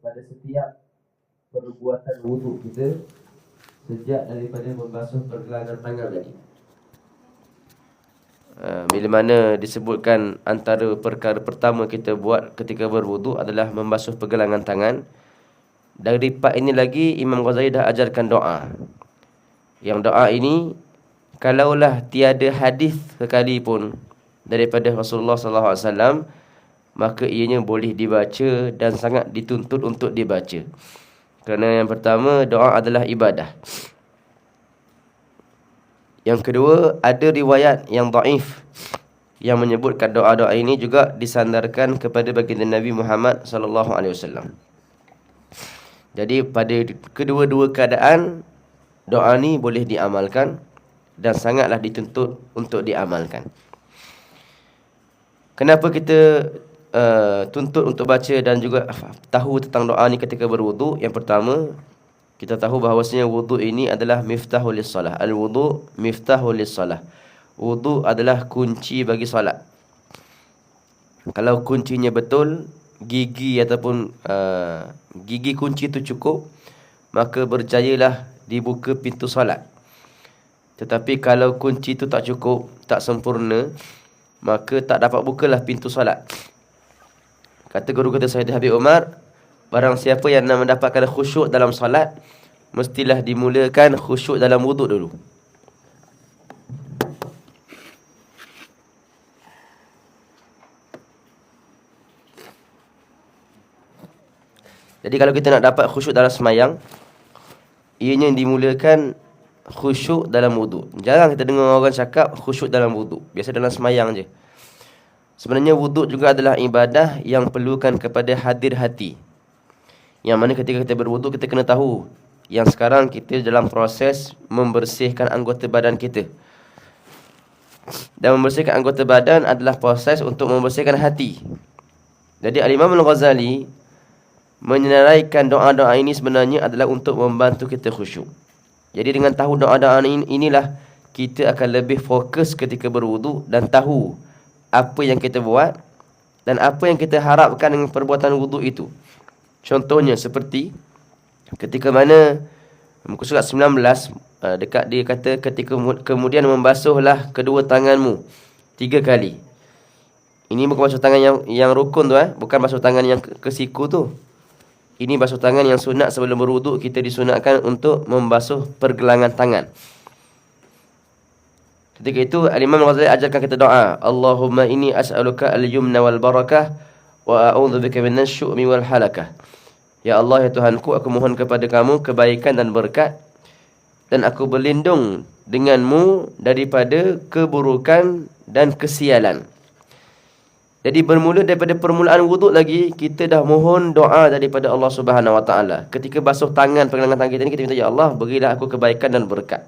pada setiap perbuatan wuduk kita, sejak daripada membasuh pergelangan tangan tadi. Bila mana disebutkan antara perkara pertama kita buat ketika berwuduk adalah membasuh pergelangan tangan. Dari part ini lagi Imam Ghazali dah ajarkan doa. Yang doa ini kalaulah tiada hadis sekalipun daripada Rasulullah SAW, maka ianya boleh dibaca dan sangat dituntut untuk dibaca. Kerana yang pertama, doa adalah ibadah. Yang kedua, ada riwayat yang dhaif yang menyebutkan doa-doa ini juga disandarkan kepada baginda Nabi Muhammad SAW. Jadi pada kedua-dua keadaan, doa ni boleh diamalkan dan sangatlah dituntut untuk diamalkan. Kenapa kita tuntut untuk baca dan juga tahu tentang doa ni ketika berwuduk? Yang pertama, kita tahu bahawasanya wuduk ini adalah miftahul lis-salah. Al-wuduk miftahul lis-salah. Wuduk adalah kunci bagi solat. Kalau kuncinya betul, gigi ataupun gigi kunci itu cukup, maka berjayalah dibuka pintu solat. Tetapi kalau kunci itu tak cukup, tak sempurna, maka tak dapat bukalah pintu solat. Kata guru kita Sayyid Habib Umar, barang siapa yang nak mendapatkan khusyuk dalam solat, mestilah dimulakan khusyuk dalam wuduk dulu. Jadi kalau kita nak dapat khusyuk dalam semayang, ianya dimulakan khusyuk dalam wuduk. Jarang kita dengar orang cakap khusyuk dalam wuduk. Biasa dalam semayang je. Sebenarnya wuduk juga adalah ibadah yang perlukan kepada hadir hati. Yang mana ketika kita berwuduk, kita kena tahu yang sekarang kita dalam proses membersihkan anggota badan kita. Dan membersihkan anggota badan adalah proses untuk membersihkan hati. Jadi Al-Imam Al-Ghazali menyenaraikan doa-doa ini sebenarnya adalah untuk membantu kita khusyuk. Jadi dengan tahu doa-doa inilah kita akan lebih fokus ketika berwuduk dan tahu apa yang kita buat dan apa yang kita harapkan dengan perbuatan wuduk itu. Contohnya seperti ketika mana muka surat 19 dekat dia kata ketika kemudian membasuhlah kedua tanganmu 3 kali. Ini bukan basuh tangan yang rukun tu bukan basuh tangan yang ke siku tu. Ini basuh tangan yang sunat sebelum berwuduk. Kita disunatkan untuk membasuh pergelangan tangan. Ketika itu Al-Imam Ghazali ajarkan kita doa, Allahumma inni as'aluka al-yumna wal barakah wa a'udzubika minasy syu'mi wal halakah. Ya Allah, ya Tuhanku, aku mohon kepada kamu kebaikan dan berkat, dan aku berlindung denganmu daripada keburukan dan kesialan. Jadi bermula daripada permulaan wuduk lagi, kita dah mohon doa daripada Allah Subhanahu Wa Taala. Ketika basuh tangan, pergelangan tangan kita ni, kita minta, Ya Allah, berilah aku kebaikan dan berkat,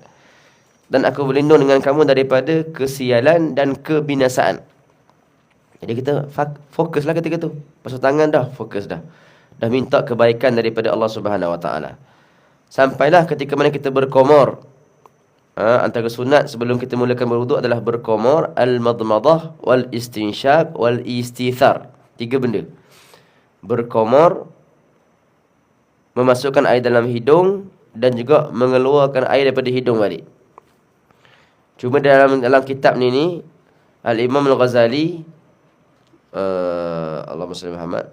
dan aku berlindung dengan kamu daripada kesialan dan kebinasaan. Jadi kita fokuslah ketika tu. Basuh tangan dah, fokus dah. Dah minta kebaikan daripada Allah Subhanahu Wa Taala. Sampailah ketika mana kita berkomor. Antara sunat sebelum kita mulakan berwuduk adalah berkomor, al-madmadah, wal-istinsyab, wal-istithar. 3 benda. Berkomor, memasukkan air dalam hidung, dan juga mengeluarkan air daripada hidung balik. Cuma dalam kitab ni Al-Imam Al-Ghazali Allahumma salli Muhammad,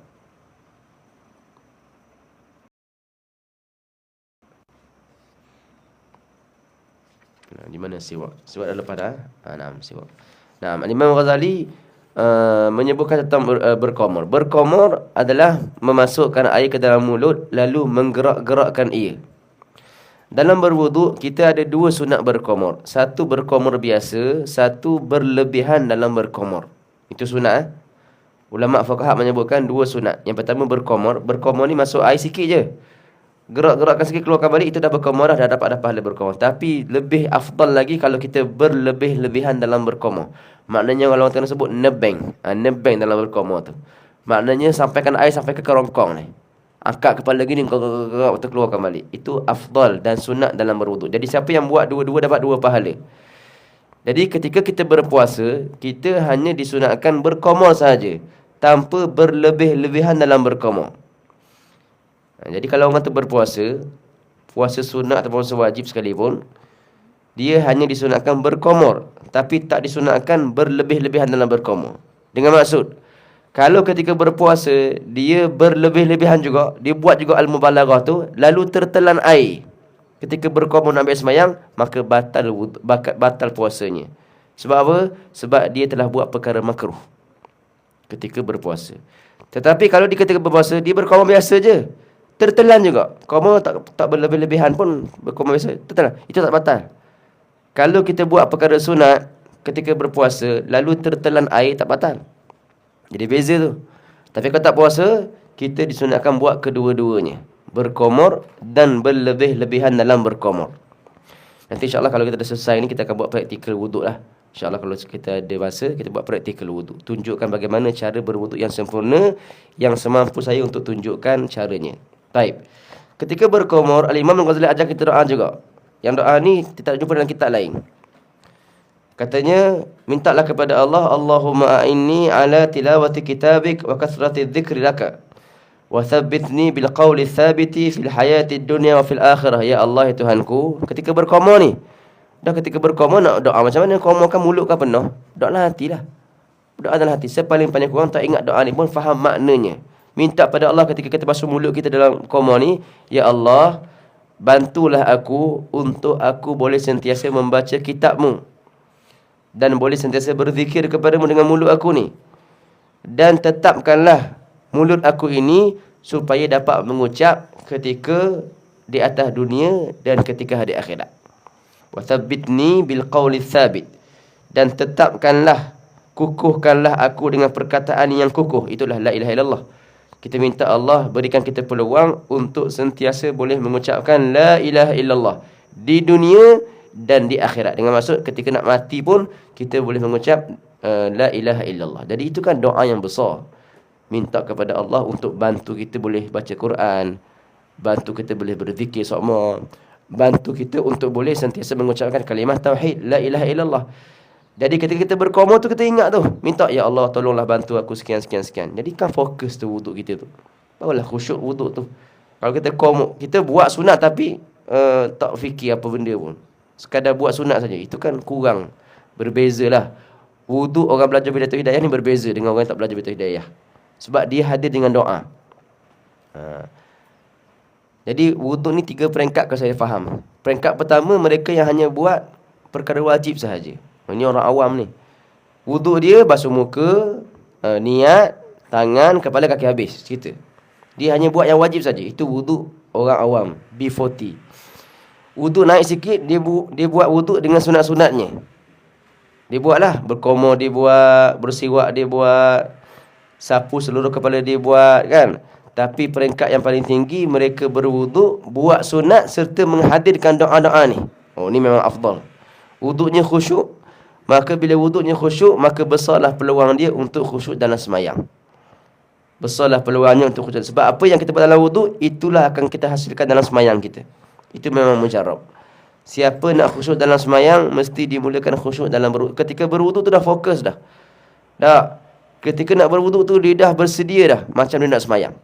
di mana siwak? Siwak dah lepas dah. Naam, siwak. Naam, Imam Ghazali menyebutkan tentang berkomor. Berkomor adalah memasukkan air ke dalam mulut lalu menggerak-gerakkan ia. Dalam berwuduk kita ada 2 sunat berkomor. Satu berkomor biasa, satu berlebihan dalam berkomor. Itu sunat. Ulama fuqaha menyebutkan 2 sunat. Yang pertama berkomor. Berkomor ni masuk air sikit je, gerak-gerakkan sikit, keluarkan balik, itu dah berkomor dah dapat pahala berkomor. Tapi lebih afdal lagi kalau kita berlebih-lebihan dalam berkomor. Maknanya kalau orang sebut nebeng. Nebeng dalam berkomor tu. Maknanya sampaikan air sampai ke kerongkong ni. Angkat kepala gini, gerak-gerak, betul keluarkan balik. Itu afdal dan sunat dalam berwuduk. Jadi siapa yang buat dua-dua dapat 2 pahala. Jadi ketika kita berpuasa, kita hanya disunatkan berkomor sahaja, tanpa berlebih-lebihan dalam berkomor. Jadi kalau orang tu berpuasa, puasa sunat atau puasa wajib sekalipun, dia hanya disunatkan berkomor, tapi tak disunatkan berlebih-lebihan dalam berkomor. Dengan maksud, kalau ketika berpuasa, dia berlebih-lebihan juga, dia buat juga al-mubalaghah tu, lalu tertelan air ketika berkomor nak ambil sembahyang, maka batal puasanya. Sebab apa? Sebab dia telah buat perkara makruh ketika berpuasa. Tetapi kalau di ketika berpuasa, dia berkomor biasa je, tertelan juga, komor tak berlebih-lebihan pun, berkomor biasa, tertelan, itu tak batal. Kalau kita buat perkara sunat ketika berpuasa, lalu tertelan air, tak batal. Jadi beza tu. Tapi kalau tak puasa, kita disunatkan buat kedua-duanya, berkomor dan berlebih-lebihan dalam berkomor. Nanti insyaAllah kalau kita dah selesai ni, kita akan buat praktikal wuduk lah. InsyaAllah kalau kita ada masa, kita buat praktikal wuduk. Tunjukkan bagaimana cara berwuduk yang sempurna, yang semampu saya untuk tunjukkan caranya. Baik. Ketika berkomor, Al-Imam Al-Ghazali ajar kita doa juga. Yang doa ni kita tak jumpa dalam kitab lain. Katanya, mintalah kepada Allah, Allahumma a'inni ala tilawati kitabik wa kathrati dhikri laka. Wa thabbitni bil qawli thabiti fil hayati dunia wa fil akhirah. Ya Allah, ya Tuhanku. Ketika berkomor ni, dah ketika berkomor nak doa macam mana? Komorkan mulut kan penuh, doa dalam hati lah. Doa dalam hati. Sepaling-paling kurang tak ingat doa ni pun faham maknanya. Minta pada Allah ketika kita basuh mulut kita dalam komor ni, ya Allah, bantulah aku untuk aku boleh sentiasa membaca kitab-Mu dan boleh sentiasa berzikir kepadamu dengan mulut aku ni. Dan tetapkanlah mulut aku ini supaya dapat mengucap ketika di atas dunia dan ketika hari akhirat. Wa thabbitni bil qawli thabit. Dan tetapkanlah, kukuhkanlah aku dengan perkataan yang kukuh. Itulah la ilaha illallah. Kita minta Allah berikan kita peluang untuk sentiasa boleh mengucapkan la ilaha illallah di dunia dan di akhirat. Dengan maksud ketika nak mati pun kita boleh mengucap la ilaha illallah. Jadi itu kan doa yang besar. Minta kepada Allah untuk bantu kita boleh baca Quran, bantu kita boleh berzikir sama, bantu kita untuk boleh sentiasa mengucapkan kalimah tauhid la ilaha illallah. Jadi ketika kita berkomor tu, kita ingat tu, minta, ya Allah tolonglah bantu aku sekian. Jadi kan fokus tu wuduk kita tu, barulah khusyuk wuduk tu. Kalau kita komor, kita buat sunat tapi tak fikir apa benda pun, sekadar buat sunat saja, itu kan kurang. Berbezalah wuduk orang belajar Bidayatul Hidayah ni berbeza dengan orang yang tak belajar Bidayatul Hidayah, sebab dia hadir dengan doa. Jadi wuduk ni 3 peringkat kalau saya faham. Peringkat pertama, mereka yang hanya buat perkara wajib sahaja. Ini orang awam ni. Wuduk dia basuh muka, niat, tangan, kepala, kaki, habis cerita. Dia hanya buat yang wajib saja. Itu wuduk orang awam, B40. Wuduk naik sikit, dia buat wuduk dengan sunat-sunatnya. Dia buatlah, berkomor dia buat, bersiwak dia buat, sapu seluruh kepala dia buat, kan. Tapi peringkat yang paling tinggi, mereka berwuduk, buat sunat serta menghadirkan doa-doa ni. Oh, ni memang afdal. Wuduknya khusyuk. Maka bila wuduknya khusyuk, maka besarlah peluang dia untuk khusyuk dalam semayang. Besarlah peluangnya untuk khusyuk. Sebab apa yang kita buat dalam wuduk, itulah akan kita hasilkan dalam semayang kita. Itu memang mujarab. Siapa nak khusyuk dalam semayang, mesti dimulakan khusyuk dalam berwuduk. Ketika berwuduk tu dah fokus dah. Ketika nak berwuduk tu, dia dah bersedia dah, macam dia nak semayang.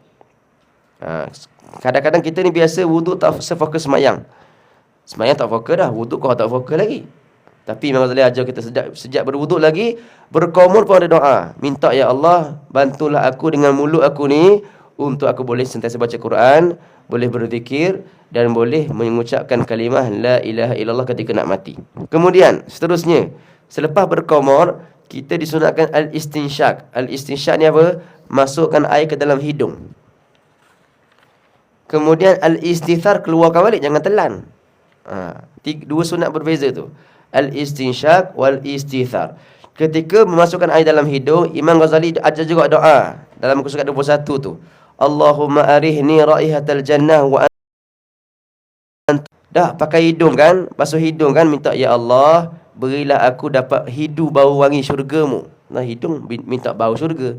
Kadang-kadang kita ni biasa wuduk tak sefokus semayang. Semayang tak fokus dah, wuduk kau tak fokus lagi. Tapi Imam Ghazali ajar kita sejak berwuduk lagi, berkomor pun ada doa. Minta, ya Allah, bantulah aku dengan mulut aku ni untuk aku boleh sentiasa baca Quran, boleh berzikir dan boleh mengucapkan kalimah la ilaha illallah ketika nak mati. Kemudian seterusnya, selepas berkomor, kita disunatkan al-istinsyaq. Al-istinsyaq ni apa? Masukkan air ke dalam hidung. Kemudian al-istithar, keluarkan balik, jangan telan. 2 sunat berbeza tu. Al-istinsyaq wal-istithar. Ketika memasukkan air dalam hidung, Imam Ghazali ajar juga doa dalam muka surat 21 tu. Allahumma arihni raihatal jannah wa dah pakai hidung kan, basuh hidung kan, minta, ya Allah, berilah aku dapat hidu bau wangi syurga-Mu. Nah, hidung minta bau syurga.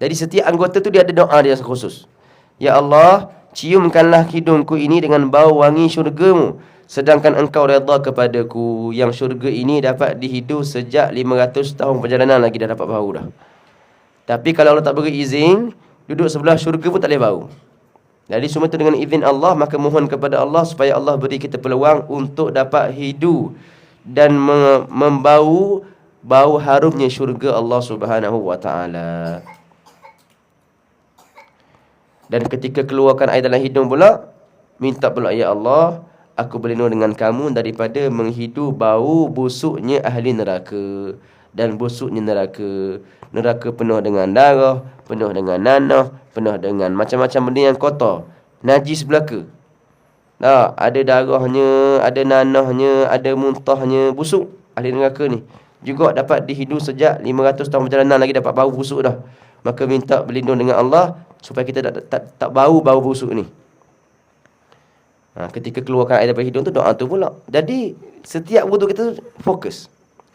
Jadi setiap anggota tu dia ada doa dia khusus. Ya Allah, ciumkanlah hidungku ini dengan bau wangi syurga-Mu, sedangkan Engkau redha kepadaku yang syurga ini dapat dihidu sejak 500 tahun perjalanan lagi dah dapat bau dah. Tapi kalau Allah tak beri izin, duduk sebelah syurga pun tak boleh bau. Jadi semua itu dengan izin Allah, maka mohon kepada Allah supaya Allah beri kita peluang untuk dapat hidu dan membau bau harumnya syurga Allah Subhanahu wa taala. Dan ketika keluarkan air dalam hidung pula, minta pula, ya Allah, aku berlindung dengan kamu daripada menghidu bau busuknya ahli neraka. Dan busuknya neraka. Neraka penuh dengan darah, penuh dengan nanah, penuh dengan macam-macam benda yang kotor. Najis belaka. Nah, ada darahnya, ada nanahnya, ada muntahnya, busuk ahli neraka ni. Juga dapat dihidu sejak 500 tahun perjalanan lagi dapat bau busuk dah. Maka minta berlindung dengan Allah supaya kita tak bau busuk ni. Ketika keluarkan air daripada hidung tu, doa tu pula. Jadi setiap wuduk kita fokus.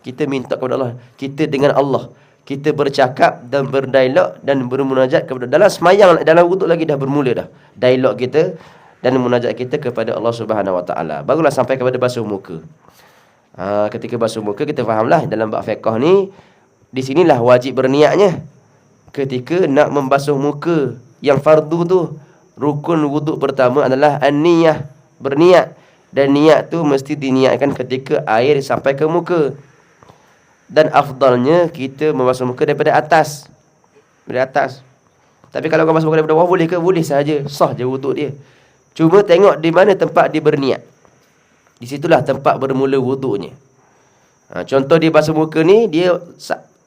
Kita minta kepada Allah. Kita dengan Allah. Kita bercakap dan berdialog dan bermunajat kepada dalam semayang, dalam wuduk lagi dah bermula dah. Dialog kita dan munajat kita kepada Allah Subhanahu Wa Taala. Barulah sampai kepada basuh muka. Ketika basuh muka kita fahamlah dalam bab fiqh ni, di sinilah wajib berniatnya. Ketika nak membasuh muka yang fardu tu, rukun wuduk pertama adalah an-niyah, berniat. Dan niat tu mesti diniatkan ketika air sampai ke muka. Dan afdalnya kita membasuh muka daripada atas. Dari atas. Tapi kalau kau basuh muka daripada bawah boleh ke? Boleh sahaja. Sah je wuduk dia. Cuma tengok di mana tempat dia berniat. Di situlah tempat bermula wuduknya. Contoh dia basuh muka ni, dia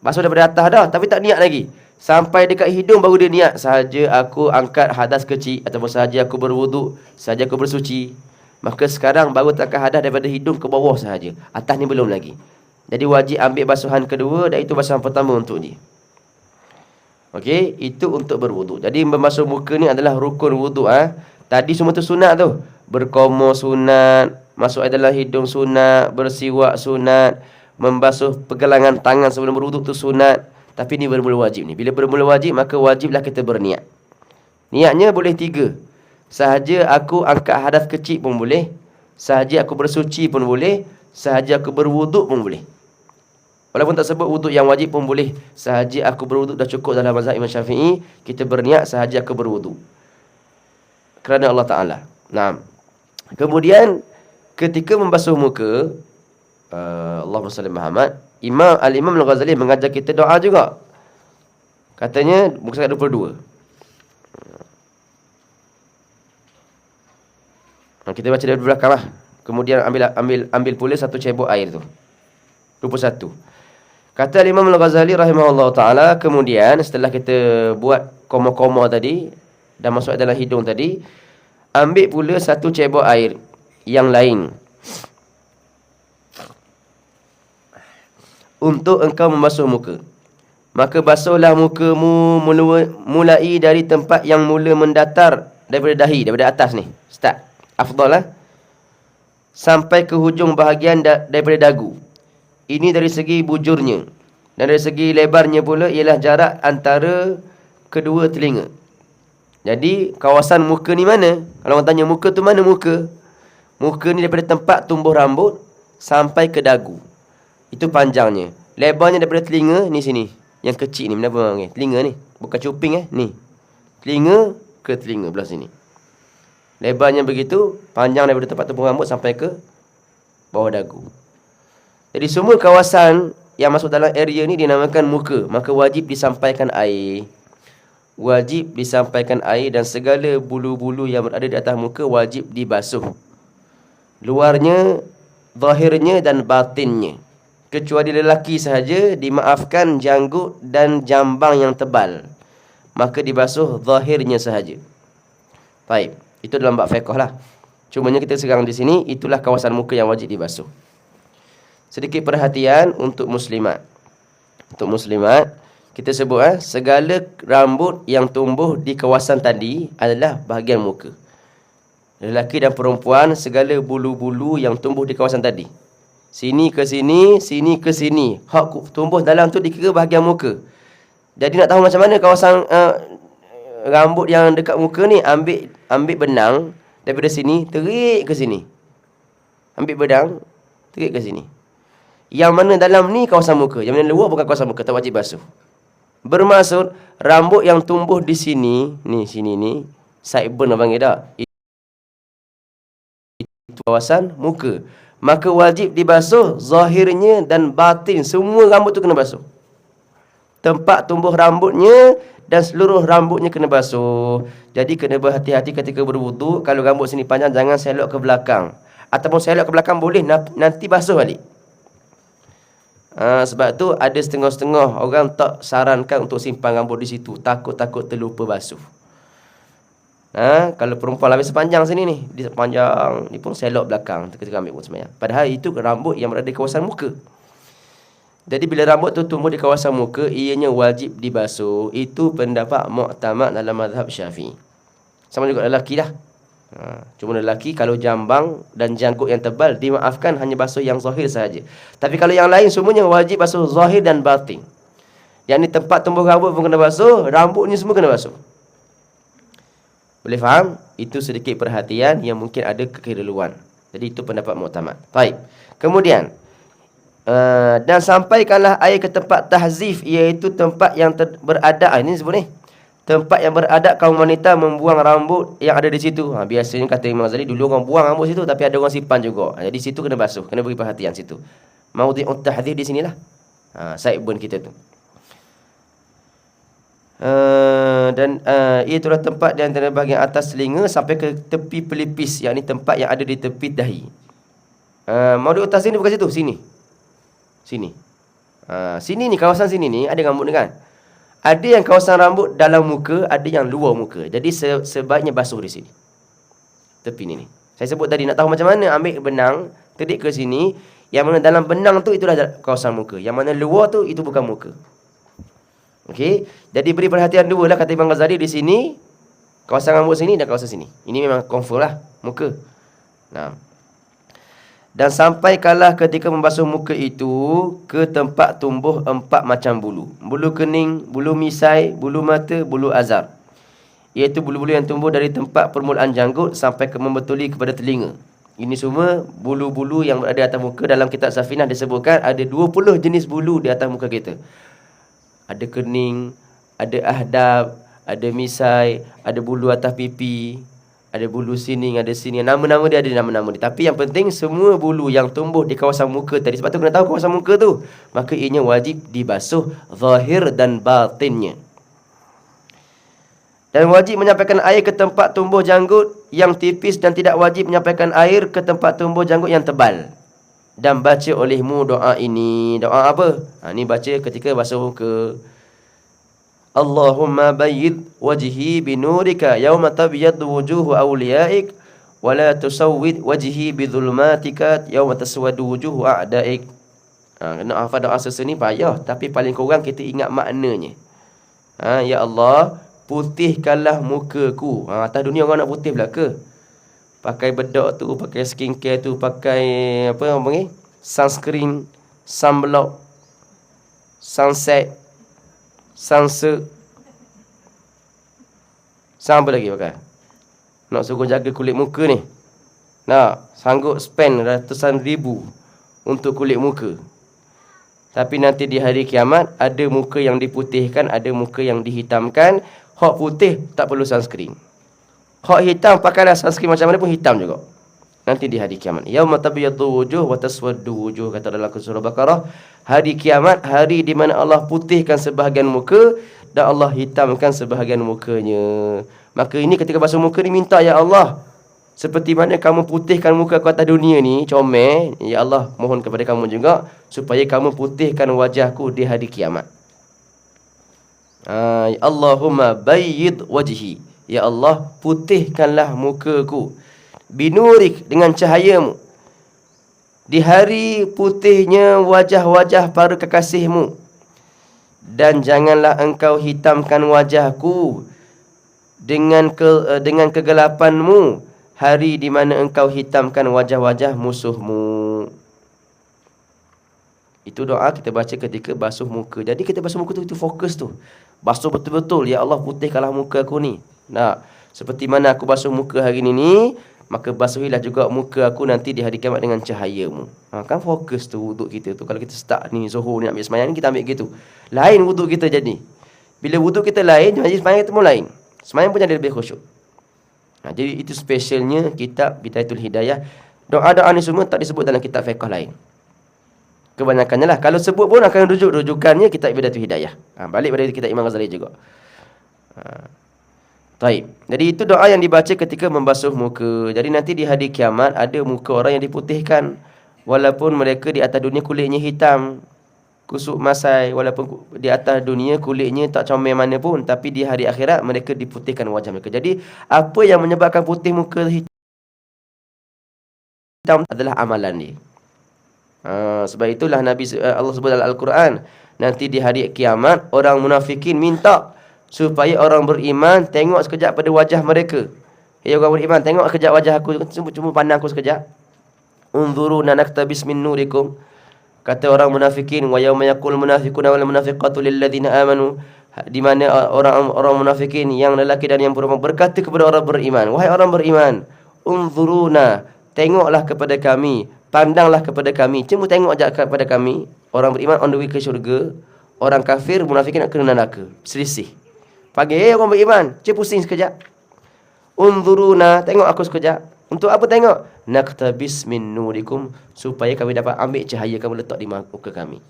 basuh daripada atas dah, tapi tak niat lagi. Sampai dekat hidung baru dia niat, sahaja aku angkat hadas kecil, ataupun sahaja aku berwuduk, sahaja aku bersuci. Maka sekarang baru tak angkat hadas daripada hidung ke bawah sahaja. Atas ni belum lagi. Jadi wajib ambil basuhan kedua, dan itu basuhan pertama untuk dia. Okey, itu untuk berwuduk. Jadi membasuh muka ni adalah rukun wuduk. Tadi semua tu sunat tu. Berkomor sunat, masuk air dalam hidung sunat, bersiwak sunat, membasuh pergelangan tangan sebelum berwuduk tu sunat. Tapi ni bermula wajib ni. Bila bermula wajib, maka wajiblah kita berniat. Niatnya boleh 3. Sahaja aku angkat hadas kecil pun boleh. Sahaja aku bersuci pun boleh. Sahaja aku berwuduk pun boleh. Walaupun tak sebut wuduk yang wajib pun boleh. Sahaja aku berwuduk dah cukup dalam mazhab Imam Syafi'i. Kita berniat sahaja aku berwuduk. Kerana Allah Ta'ala. Nah. Kemudian, ketika membasuh muka, Allahumma salli Muhammad, Al-Imam Al-Ghazali mengajar kita doa juga. Katanya, muka surat 22. Kita baca dari belakang lah. Kemudian ambil pula satu cebok air tu. 21. Kata Imam Al-Ghazali rahimahullah ta'ala, kemudian setelah kita buat koma-koma tadi, dan masuk dalam hidung tadi, ambil pula satu cebok air yang lain. Untuk engkau membasuh muka. Maka basuhlah mukamu mulai dari tempat yang mula mendatar daripada dahi, daripada atas ni. Start. Afdal lah. Sampai ke hujung bahagian daripada dagu. Ini dari segi bujurnya. Dan dari segi lebarnya pula ialah jarak antara kedua telinga. Jadi kawasan muka ni mana? Kalau orang tanya muka tu mana muka? Muka ni daripada tempat tumbuh rambut sampai ke dagu. Itu panjangnya. Lebarnya daripada telinga ni sini. Yang kecil ni, kenapa? Okay. Telinga ni. Bukan cuping ni. Telinga ke telinga belah sini. Lebarnya begitu, panjang daripada tempat tumbuh rambut sampai ke bawah dagu. Jadi semua kawasan yang masuk dalam area ni dinamakan muka. Maka wajib disampaikan air. Wajib disampaikan air dan segala bulu-bulu yang berada di atas muka wajib dibasuh. Luarnya, zahirnya dan batinnya. Kecuali lelaki sahaja dimaafkan janggut dan jambang yang tebal. Maka dibasuh zahirnya sahaja. Baik, itu dalam bab fiqh lah. Cumanya kita sekarang di sini, itulah kawasan muka yang wajib dibasuh. Sedikit perhatian untuk muslimat. Untuk muslimat, kita sebut segala rambut yang tumbuh di kawasan tadi adalah bahagian muka. Lelaki dan perempuan, segala bulu-bulu yang tumbuh di kawasan tadi. Sini ke sini, sini ke sini. Hak tumbuh dalam tu dikira bahagian muka. Jadi nak tahu macam mana kawasan rambut yang dekat muka ni, ambil benang daripada sini, terik ke sini. Ambil benang, terik ke sini. Yang mana dalam ni kawasan muka, yang mana luar bukan kawasan muka, tak wajib basuh. Bermaksud rambut yang tumbuh di sini, ni sini ni, Sideburn orang panggil dah. Itu kawasan muka. Maka wajib dibasuh zahirnya dan batin. Semua rambut tu kena basuh. Tempat tumbuh rambutnya dan seluruh rambutnya kena basuh. Jadi kena berhati-hati ketika berwuduk. Kalau rambut sini panjang, jangan selok ke belakang. Ataupun selok ke belakang boleh, nanti basuh balik. Sebab tu ada setengah-setengah orang tak sarankan untuk simpan rambut di situ. Takut-takut terlupa basuh. Kalau perempuan lebih sepanjang sini ni, dia panjang, dia pun selok belakang ketika ambil wuduk sembahyang. Padahal itu rambut yang berada di kawasan muka. Jadi bila rambut tu tumbuh di kawasan muka, ianya wajib dibasuh. Itu pendapat mu'tamad dalam mazhab Syafi'i. Sama juga lelaki dah. Cuma lelaki kalau jambang dan janggut yang tebal, dimaafkan hanya basuh yang zahir sahaja. Tapi kalau yang lain semuanya wajib basuh zahir dan batin. Yang ni tempat tumbuh rambut pun kena basuh, rambutnya semua kena basuh. Boleh faham? Itu sedikit perhatian yang mungkin ada kekeliruan. Jadi itu pendapat mu'tamad. Baik. Kemudian dan sampaikanlah air ke tempat tahzif, iaitu tempat yang beradab. Ini sebut ni. Tempat yang beradab kaum wanita membuang rambut yang ada di situ. Biasanya kata Imam Ghazali, dulu orang buang rambut situ, tapi ada orang simpan juga. Jadi situ kena basuh, kena beri perhatian situ. Maudhi'ut tahzif di sinilah. Sideburn kita tu. Dan itulah tempat di antara bahagian atas telinga sampai ke tepi pelipis, yakni tempat yang ada di tepi dahi. Maudhi'ut tahzif ni bukan situ, sini. Sini. Sini ni, kawasan sini ni ada rambut ni kan. Ada yang kawasan rambut dalam muka, ada yang luar muka. Jadi sebaiknya basuh di sini. Tepi ni. Saya sebut tadi, nak tahu macam mana, ambil benang, tedik ke sini. Yang mana dalam benang tu itulah kawasan muka. Yang mana luar tu itu bukan muka. Okey. Jadi beri perhatian dua lah kata Imam Ghazali di sini. Kawasan rambut sini dan kawasan sini. Ini memang confirm lah muka. Dan sampaikanlah ketika membasuh muka itu ke tempat tumbuh 4 macam bulu. Bulu kening, bulu misai, bulu mata, bulu azar. Iaitu bulu-bulu yang tumbuh dari tempat permulaan janggut sampai ke membetuli kepada telinga. Ini semua bulu-bulu yang berada di atas muka. Dalam kitab Safinah disebutkan ada 20 jenis bulu di atas muka kita. Ada kening, ada ahdab, ada misai, ada bulu atas pipi, ada bulu sini, ada sini. Nama-nama dia ada nama-nama dia. Tapi yang penting semua bulu yang tumbuh di kawasan muka tadi. Sebab tu kena tahu kawasan muka tu. Maka ianya wajib dibasuh zahir dan batinnya. Dan wajib menyampaikan air ke tempat tumbuh janggut yang tipis dan tidak wajib menyampaikan air ke tempat tumbuh janggut yang tebal. Dan baca olehmu doa ini. Doa apa? Ini baca ketika basuh muka. Allahumma bayyid wajhi binurika yawma tabyaddu wujuhu awliyaik wa la tusawwid wajhi bidhulmatika yawma taswadu wujuhu a'daik. Kena hafal doa sesuatu ni payah, tapi paling kurang kita ingat maknanya. Ya Allah, putihkanlah mukaku. Atas dunia orang nak putih pula ke? Pakai bedak tu, pakai skincare tu, pakai apa orang panggil? Sunscreen, sunblock, sunset, sunset. Apa lagi pakai? Nak suruh jaga kulit muka ni. Sanggup spend ratusan ribu untuk kulit muka. Tapi nanti di hari kiamat, ada muka yang diputihkan, ada muka yang dihitamkan. Hak putih tak perlu sunscreen. Hak hitam pakailah sunscreen macam mana pun hitam juga. Nanti di hari kiamat. Yauma tabyaddu wujuh wa taswaddu wujuh, kata dalam surah Baqarah. Hari kiamat, hari di mana Allah putihkan sebahagian muka dan Allah hitamkan sebahagian mukanya. Maka ini ketika basuh muka ni minta, ya Allah, seperti mana kamu putihkan muka aku atas dunia ni, comel, ya Allah, mohon kepada kamu juga supaya kamu putihkan wajahku di hari kiamat. Allahumma bayyid wajhi, ya Allah, putihkanlah mukaku binurik, dengan cahayamu, di hari putihnya wajah-wajah para kekasihmu, dan janganlah engkau hitamkan wajahku dengan kegelapanmu, hari di mana engkau hitamkan wajah-wajah musuhmu. Itu doa kita baca ketika basuh muka. Jadi kita basuh muka tu, itu fokus tu. Basuh betul-betul, ya Allah, putihkanlah muka aku ni. Seperti mana aku basuh muka hari ni, maka basuhilah juga muka aku nanti di hari kiamat dengan cahayamu. Kan fokus tu wuduk kita tu. Kalau kita start ni Zuhur ni nak ambil semayang ni, kita ambil gitu. Lain wuduk kita jadi. Bila wuduk kita lain, majlis semayang kita pun lain. Semayang pun jadi lebih khusyuk. Jadi itu specialnya kitab Bidayatul Hidayah. Doa-doa ni semua tak disebut dalam kitab fiqh lain. Kebanyakannya lah. Kalau sebut pun akan rujukannya kitab Bidayatul Hidayah. Balik pada kitab Imam Ghazali juga. Taib. Jadi itu doa yang dibaca ketika membasuh muka. Jadi nanti di hari kiamat ada muka orang yang diputihkan. Walaupun mereka di atas dunia kulitnya hitam, kusuk masai, walaupun di atas dunia kulitnya tak comel mana pun, tapi di hari akhirat mereka diputihkan wajah mereka. Jadi apa yang menyebabkan putih muka hitam adalah amalan dia. Sebab itulah Allah sebut dalam Al-Quran, nanti di hari kiamat orang munafikin minta supaya orang beriman tengok sekejap pada wajah mereka. Hei orang beriman, tengok sekejap wajah aku, cuma pandang aku sekejap. Unzuruna naktabis min nurikum. Kata orang munafikin, wa yauma yaqul munafiquna wal munafiqatu lil ladzina amanu, di mana orang munafikin yang lelaki dan yang perempuan berkata kepada orang beriman, wahai orang beriman, unzuruna, tengoklah kepada kami, pandanglah kepada kami, cuma tengok aja kepada kami. Orang beriman on the way ke syurga, orang kafir munafikin nak kena neraka. Selisih. Panggil orang beriman, cuma pusing sekejap. Unzuruna, tengok aku sekejap. Untuk apa tengok? Naktabis min nurikum, supaya kami dapat ambil cahaya kamu letak di muka kami.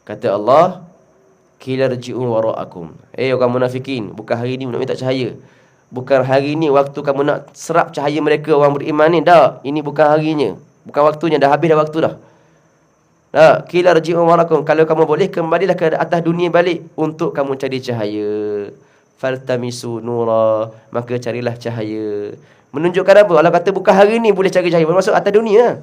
Kata Allah, qila rji'u wara'akum. Orang munafikin, bukan hari ni nak minta cahaya. Bukan hari ni waktu kamu nak serap cahaya mereka orang beriman ni. Dah, ini bukan harinya. Bukan waktunya, dah habis dah waktu dah. Qila rji'u wara'akum. Kalau kamu boleh, kembalilah ke atas dunia balik untuk kamu cari cahaya. Faltamisu nura, maka carilah cahaya. Menunjukkan apa? Allah kata bukan hari ni boleh cari cahaya, bermaksud atas dunia.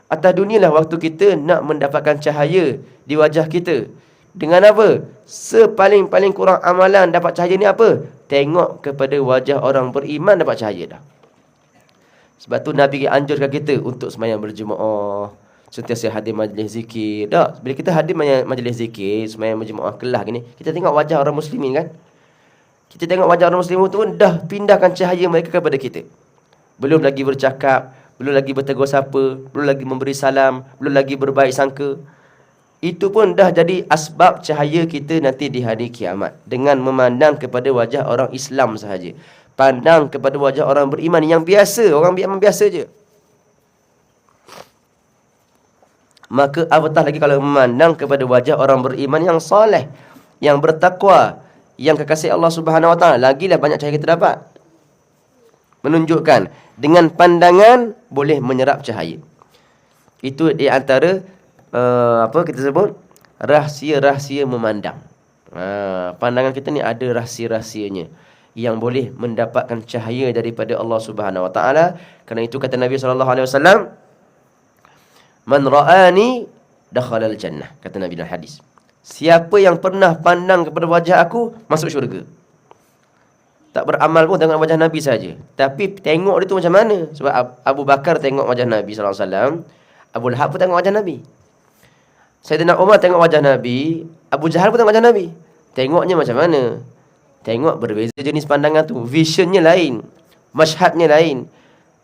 Atas dunia lah waktu kita nak mendapatkan cahaya di wajah kita. Dengan apa? Sepaling-paling kurang amalan dapat cahaya ni apa? Tengok kepada wajah orang beriman dapat cahaya dah. Sebab tu Nabi anjurkan kita untuk sembahyang berjemaah, sentiasa hadir majlis zikir. Tak, bila kita hadir majlis zikir, sembahyang berjemaah kelas gini, kita tengok wajah orang muslimin kan? Kita tengok wajah orang muslim tu pun dah pindahkan cahaya mereka kepada kita. Belum lagi bercakap, belum lagi bertegur sapa, belum lagi memberi salam, belum lagi berbaik sangka. Itu pun dah jadi asbab cahaya kita nanti di hari kiamat. Dengan memandang kepada wajah orang Islam sahaja. Pandang kepada wajah orang beriman yang biasa, orang beriman biasa je. Maka apatah lagi kalau memandang kepada wajah orang beriman yang soleh, yang bertakwa, yang kekasih Allah Subhanahu Wa Taala, lagilah banyak cahaya kita dapat. Menunjukkan dengan pandangan boleh menyerap cahaya. Itu di antara apa kita sebut rahsia-rahsia memandang. Pandangan kita ni ada rahsia-rahsianya yang boleh mendapatkan cahaya daripada Allah Subhanahu Wa Taala. Kerana itu kata Nabi sallallahu alaihi wasallam, "Man ra'ani dakhala al-jannah." Kata Nabi dalam hadis. Siapa yang pernah pandang kepada wajah aku, masuk syurga. Tak beramal pun tengok wajah Nabi saja. Tapi tengok dia tu macam mana? Sebab Abu Bakar tengok wajah Nabi SAW. Abu Lahab pun tengok wajah Nabi. Sayyidina Umar tengok wajah Nabi. Abu Jahal pun tengok wajah Nabi. Tengoknya macam mana? Tengok berbeza jenis pandangan tu. Visionnya lain. Masyhadnya lain.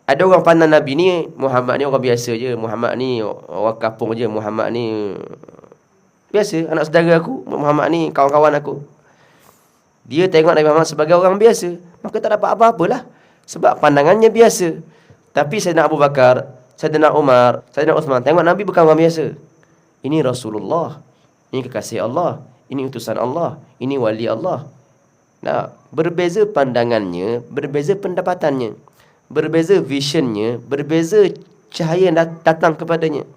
Ada orang pandang Nabi ni, Muhammad ni orang biasa je. Muhammad ni orang kampung je. Muhammad ni biasa, anak saudara aku, Muhammad ni kawan-kawan aku. Dia tengok Nabi Muhammad sebagai orang biasa, maka tak dapat apa-apalah. Sebab pandangannya biasa. Tapi Sayyidina Abu Bakar, Sayyidina Umar, Sayyidina Uthman tengok Nabi bukan orang biasa. Ini Rasulullah, ini kekasih Allah, ini utusan Allah, ini wali Allah. Nah, berbeza pandangannya, berbeza pendapatannya, berbeza visionnya, berbeza cahaya yang datang kepadanya.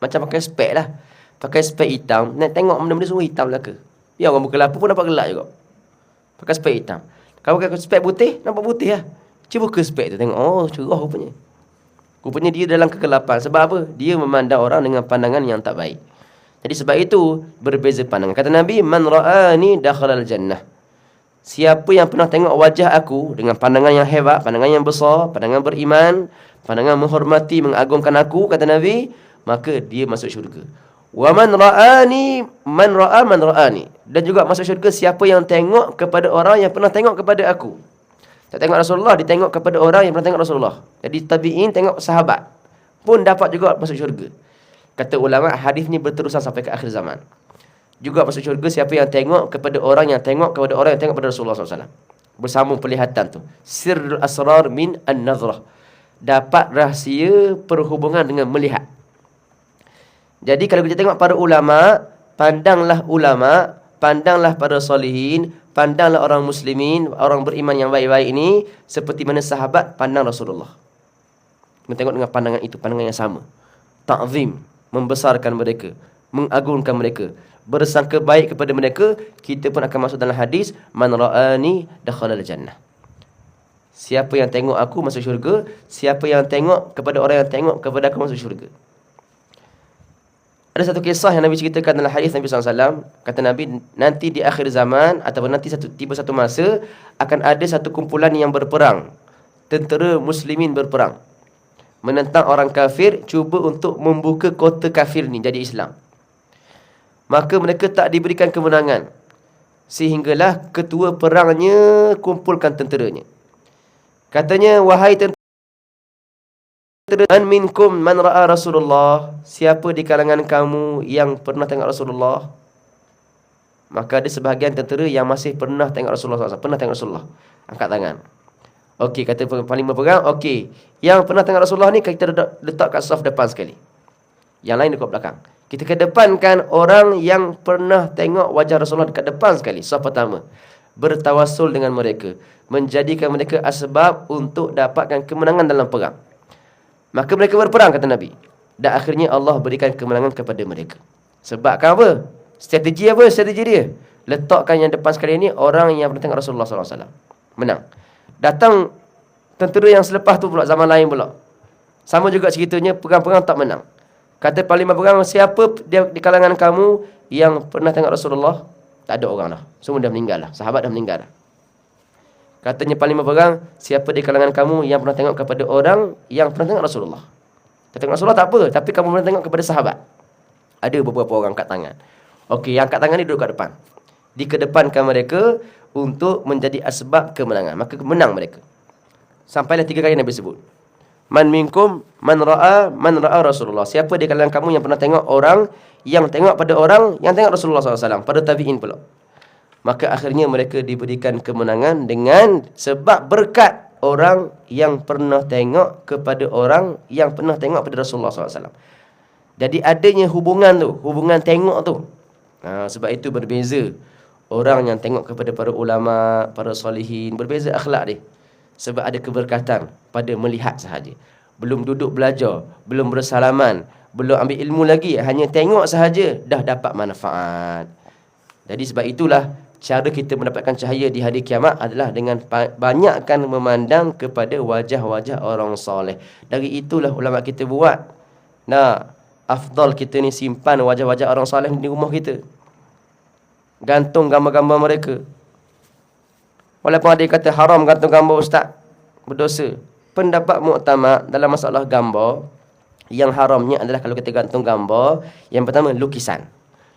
Macam pakai spek lah. Pakai spek hitam, nak tengok benda-benda semua hitam lah ke? Ya, orang berkelapa pun nampak gelap juga. Pakai spek hitam. Kalau pakai spek putih, nampak putih lah. Cuba buka spek tu, tengok. Oh, cerah rupanya. Rupanya dia dalam kegelapan. Sebab apa? Dia memandang orang dengan pandangan yang tak baik. Jadi sebab itu, berbeza pandangan. Kata Nabi, "Man ra'ani dakhala al-jannah." Siapa yang pernah tengok wajah aku dengan pandangan yang hebat, pandangan yang besar, pandangan beriman, pandangan menghormati, mengagungkan aku, kata Nabi, maka dia masuk syurga. Wa man ra'ani man ra'ani. Dan juga masuk syurga siapa yang tengok kepada orang yang pernah tengok kepada aku. Tak tengok Rasulullah, dia tengok kepada orang yang pernah tengok Rasulullah. Jadi tabi'in tengok sahabat pun dapat juga masuk syurga. Kata ulama, hadis ni berterusan sampai ke akhir zaman. Juga masuk syurga siapa yang tengok kepada orang yang tengok kepada orang yang tengok kepada Rasulullah SAW. bersama penglihatan tu. Sirrul asrar min an-nazrah. Dapat rahsia perhubungan dengan melihat. Jadi kalau kita tengok para ulama, pandanglah para solihin, pandanglah orang muslimin, orang beriman yang baik-baik ini seperti mana sahabat pandang Rasulullah. Kita tengok dengan pandangan itu, pandangan yang sama. Ta'zim, membesarkan mereka, mengagungkan mereka, bersangka baik kepada mereka. Kita pun akan masuk dalam hadis, man ra'ani dakhala al-jannah. Siapa yang tengok aku masuk syurga, siapa yang tengok kepada orang yang tengok kepada aku masuk syurga. Ada satu kisah yang Nabi ceritakan dalam hadis Nabi SAW. Kata Nabi, nanti di akhir zaman ataupun nanti tiba satu masa akan ada satu kumpulan yang berperang. Tentera muslimin berperang menentang orang kafir, cuba untuk membuka kota kafir ni jadi Islam. Maka mereka tak diberikan kemenangan, sehinggalah ketua perangnya kumpulkan tenteranya. Katanya, wahai tentera, man minkum man ra'a Rasulullah, siapa di kalangan kamu yang pernah tengok Rasulullah? Maka ada sebahagian tentera yang masih pernah tengok Rasulullah SAW. Pernah tengok Rasulullah, angkat tangan. Okey, kata panglima perang, okey, yang pernah tengok Rasulullah ni kita letak kat saf depan sekali, yang lain dekat belakang. Kita kedepankan orang yang pernah tengok wajah Rasulullah dekat depan sekali, saf pertama. Bertawassul dengan mereka, menjadikan mereka asbab untuk dapatkan kemenangan dalam perang. Maka mereka berperang, kata Nabi. Dan akhirnya Allah berikan kemenangan kepada mereka. Sebabkan apa? Strategi apa? Strategi dia, letakkan yang depan sekali ni orang yang pernah tengok Rasulullah SAW. Menang. Datang tentera yang selepas tu pula, zaman lain pula, sama juga ceritanya, perang-perang tak menang. Kata panglima perang, siapa di kalangan kamu yang pernah tengok Rasulullah? Tak ada orang dah. Semua dah meninggal lah. Sahabat dah meninggal dah. Katanya panglima perang, siapa di kalangan kamu yang pernah tengok kepada orang yang pernah tengok Rasulullah? Kata Rasulullah tak apa, tapi kamu pernah tengok kepada sahabat. Ada beberapa orang angkat tangan. Okey, yang angkat tangan ni duduk kat depan. Dikedepankan mereka untuk menjadi asbab kemenangan. Maka menang mereka. Sampailah 3 kali Nabi sebut. Man minkum man ra'a Rasulullah. Siapa di kalangan kamu yang pernah tengok orang yang tengok pada orang yang tengok Rasulullah SAW. Pada tabi'in pula. Maka akhirnya mereka diberikan kemenangan dengan sebab berkat orang yang pernah tengok kepada orang yang pernah tengok pada Rasulullah SAW. Jadi adanya hubungan tu, hubungan tengok tu. Sebab itu berbeza orang yang tengok kepada para ulama, para solihin, berbeza akhlak dia. Sebab ada keberkatan pada melihat sahaja. Belum duduk belajar, belum bersalaman, belum ambil ilmu lagi, hanya tengok sahaja dah dapat manfaat. Jadi sebab itulah cara kita mendapatkan cahaya di hari kiamat adalah dengan banyakkan memandang kepada wajah-wajah orang soleh. Dari itulah ulama kita buat. Afdal kita ni simpan wajah-wajah orang soleh di rumah kita. Gantung gambar-gambar mereka. Walaupun ada yang kata haram gantung gambar ustaz, berdosa. Pendapat muktamad dalam masalah gambar, yang haramnya adalah kalau kita gantung gambar, yang pertama lukisan.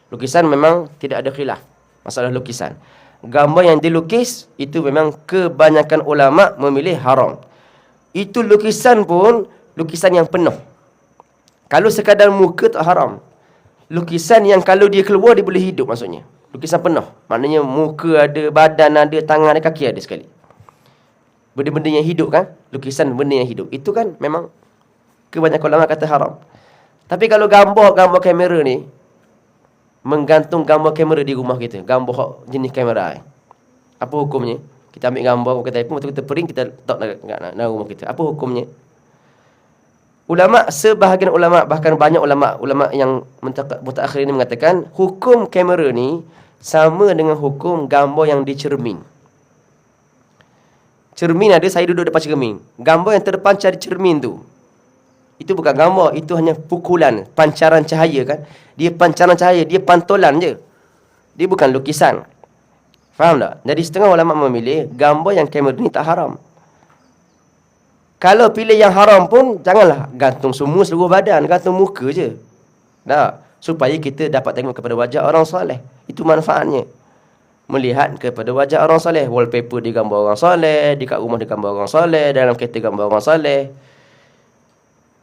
Lukisan memang tidak ada khilaf masalah lukisan. Gambar yang dilukis itu memang kebanyakan ulama memilih haram. Itu lukisan pun lukisan yang penuh. Kalau sekadar muka tak haram. Lukisan yang kalau dia keluar dia boleh hidup maksudnya. Lukisan penuh. Maknanya muka ada, badan ada, tangan ada, kaki ada sekali. Benda-benda yang hidup kan? Lukisan benda yang hidup. Itu kan memang kebanyakan ulama kata haram. Tapi kalau gambar kamera ni, menggantung gambar kamera di rumah kita, gambar jenis kamera, apa hukumnya? Kita ambil gambar pakai telefon, betul kita print, kita letak dalam rumah kita. Apa hukumnya? Ulama, sebahagian ulama, bahkan banyak ulama yang mutaakhir ini mengatakan hukum kamera ni sama dengan hukum gambar yang dicermin. Cermin ada, saya duduk depan cermin. Gambar yang terpancar di cermin tu, itu bukan gambar, itu hanya pukulan, pancaran cahaya kan. Dia pancaran cahaya, dia pantulan je. Dia bukan lukisan. Faham tak? Jadi setengah ulama memilih gambar yang kamera ni tak haram. Kalau pilih yang haram pun, janganlah gantung semua seluruh badan, gantung muka je. Supaya kita dapat tengok kepada wajah orang soleh. Itu manfaatnya. Melihat kepada wajah orang soleh. Wallpaper di gambar orang soleh, di kat rumah di gambar orang soleh, dalam kereta gambar orang soleh.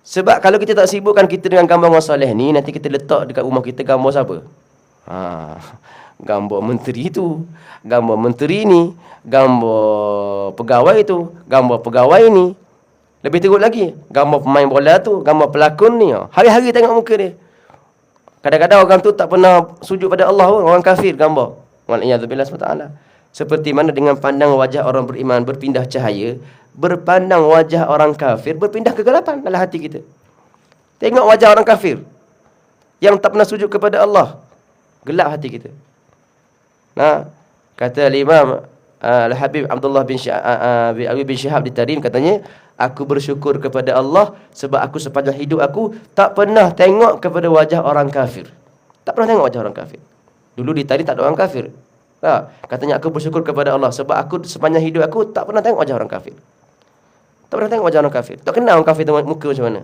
Sebab kalau kita tak sibukkan kita dengan gambar orang soleh ni, nanti kita letak dekat rumah kita gambar siapa? gambar menteri tu, gambar menteri ni, gambar pegawai tu, gambar pegawai ni. Lebih teruk lagi, gambar pemain bola tu, gambar pelakon ni. Hari-hari tengok muka dia. Kadang-kadang orang tu tak pernah sujud pada Allah pun, orang kafir gambar. Wal'iyadzubillah SWT. Seperti mana dengan pandang wajah orang beriman berpindah cahaya, berpandang wajah orang kafir berpindah kegelapan dalam hati kita. Tengok wajah orang kafir yang tak pernah sujud kepada Allah, gelap hati kita. Nah, kata Imam Al-Habib Abdullah bin Syihab di Tarim, katanya, aku bersyukur kepada Allah sebab aku sepanjang hidup aku tak pernah tengok kepada wajah orang kafir. Tak pernah tengok wajah orang kafir. Dulu di Tarim tak ada orang kafir. Katanya, aku bersyukur kepada Allah sebab aku sepanjang hidup aku tak pernah tengok wajah orang kafir. Tak pernah tengok wajah orang kafir. Tak kenal orang kafir tengok muka macam mana.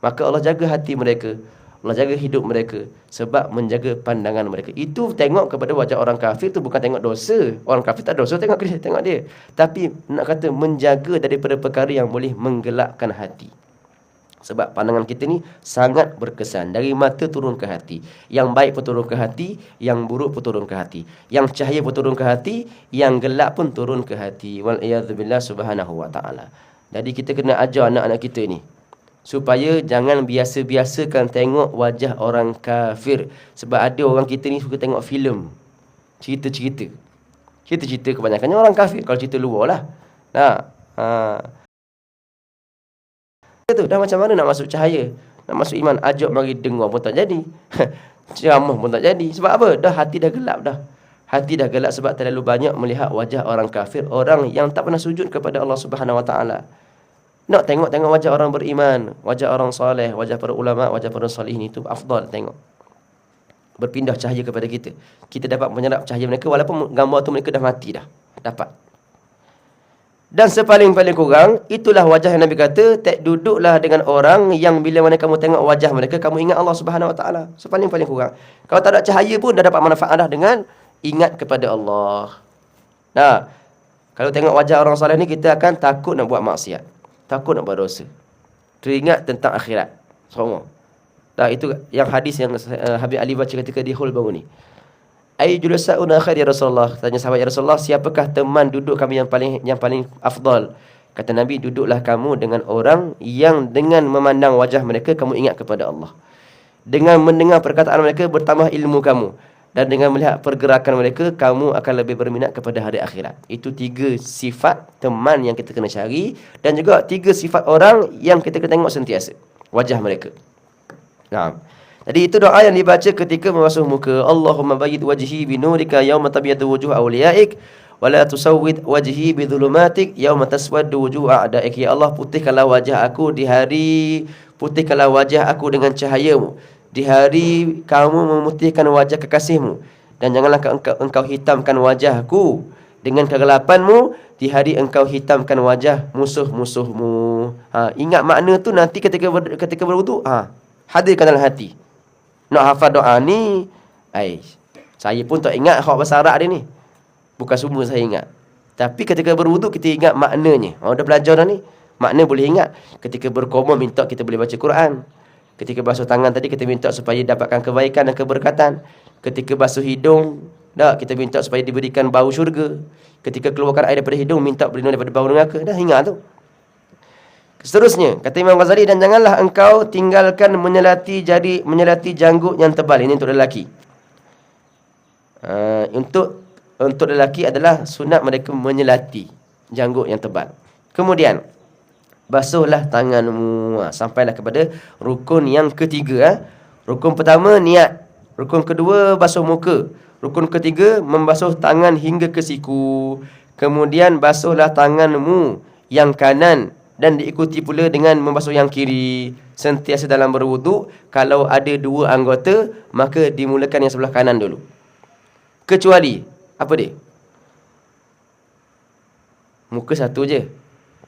Maka Allah jaga hati mereka, Allah jaga hidup mereka sebab menjaga pandangan mereka. Itu tengok kepada wajah orang kafir tu bukan tengok dosa. Orang kafir tak dosa, tengok dia. Tapi nak kata menjaga daripada perkara yang boleh menggelapkan hati. Sebab pandangan kita ni sangat berkesan. Dari mata turun ke hati. Yang baik pun turun ke hati, yang buruk pun turun ke hati. Yang cahaya pun turun ke hati, yang gelap pun turun ke hati. Wal'iyadzubillah subhanahu wa ta'ala. Jadi kita kena ajar anak-anak kita ni supaya jangan biasa-biasakan tengok wajah orang kafir. Sebab ada orang kita ni suka tengok filem, cerita-cerita. Cerita-cerita kebanyakannya orang kafir. Kalau cerita luar lah. Itu dah macam mana nak masuk cahaya, nak masuk iman. Ajak mari dengar pun tak jadi. Ceramah pun tak jadi. Sebab apa? Dah hati dah gelap dah. Hati dah gelap sebab terlalu banyak melihat wajah orang kafir, orang yang tak pernah sujud kepada Allah Subhanahu Wa Taala. Nak tengok-tengok wajah orang beriman, wajah orang soleh, wajah para ulama, wajah para salihin, itu afdal tengok. Berpindah cahaya kepada kita. Kita dapat menyerap cahaya mereka walaupun gambar tu mereka dah mati dah. Dapat. Dan sepaling-paling kurang, itulah wajah yang Nabi kata, duduklah dengan orang yang bila mana kamu tengok wajah mereka, kamu ingat Allah Subhanahu Wa Taala. Sepaling-paling kurang. Kalau tak ada cahaya pun dah dapat manfaat dah dengan ingat kepada Allah. Nah, kalau tengok wajah orang soleh ni, kita akan takut nak buat maksiat. Takut nak buat dosa. Teringat tentang akhirat. Semua. Itu yang hadis yang Habib Ali baca ketika di hall baru ni. Ay julasa'una khair ya Rasulullah. Tanya sahabat, ya Rasulullah, siapakah teman duduk kami yang paling afdal? Kata Nabi, duduklah kamu dengan orang yang dengan memandang wajah mereka kamu ingat kepada Allah. Dengan mendengar perkataan mereka bertambah ilmu kamu. Dan dengan melihat pergerakan mereka, kamu akan lebih berminat kepada hari akhirat. Itu 3 sifat teman yang kita kena cari. Dan juga 3 sifat orang yang kita kena tengok sentiasa wajah mereka. Jadi itu doa yang dibaca ketika membasuh muka. Allahumma bayyid wajhi binurika yawma tabyadu wujuh awliyaik, wa la tusawwid wajhi bidhulumatik yawma taswaddu wujuh a'daik. Ya Allah, putihkanlah wajah aku di hari, putihkanlah wajah aku dengan cahayamu di hari kamu memutihkan wajah kekasihmu, dan janganlah engkau hitamkan wajahku dengan kegelapanmu di hari engkau hitamkan wajah musuh-musuhmu. Ingat makna tu nanti ketika berwudu, hadirkan dalam hati. Nak hafal doa ni, saya pun tak ingat hak bahasa Arab dia ni. Bukan semua saya ingat. Tapi ketika berwudu kita ingat maknanya. Dah belajar dah ni. Makna boleh ingat. Ketika berkorban minta kita boleh baca Quran. Ketika basuh tangan tadi kita minta supaya dapatkan kebaikan dan keberkatan. Ketika basuh hidung, kita minta supaya diberikan bau syurga. Ketika keluarkan air daripada hidung, minta berlindung daripada bau neraka. Dah ingat tu. Seterusnya, kata Imam Ghazali, dan janganlah engkau tinggalkan menyelati janggut yang tebal. Ini untuk lelaki. Untuk lelaki adalah sunat mereka menyelati janggut yang tebal. Kemudian basuhlah tanganmu. Sampailah kepada rukun yang ketiga. Rukun pertama, niat. Rukun kedua, basuh muka. Rukun ketiga, membasuh tangan hingga ke siku. Kemudian basuhlah tanganmu yang kanan, dan diikuti pula dengan membasuh yang kiri. Sentiasa dalam berwuduk, kalau ada 2 anggota, maka dimulakan yang sebelah kanan dulu. Kecuali, apa dia? Muka satu je.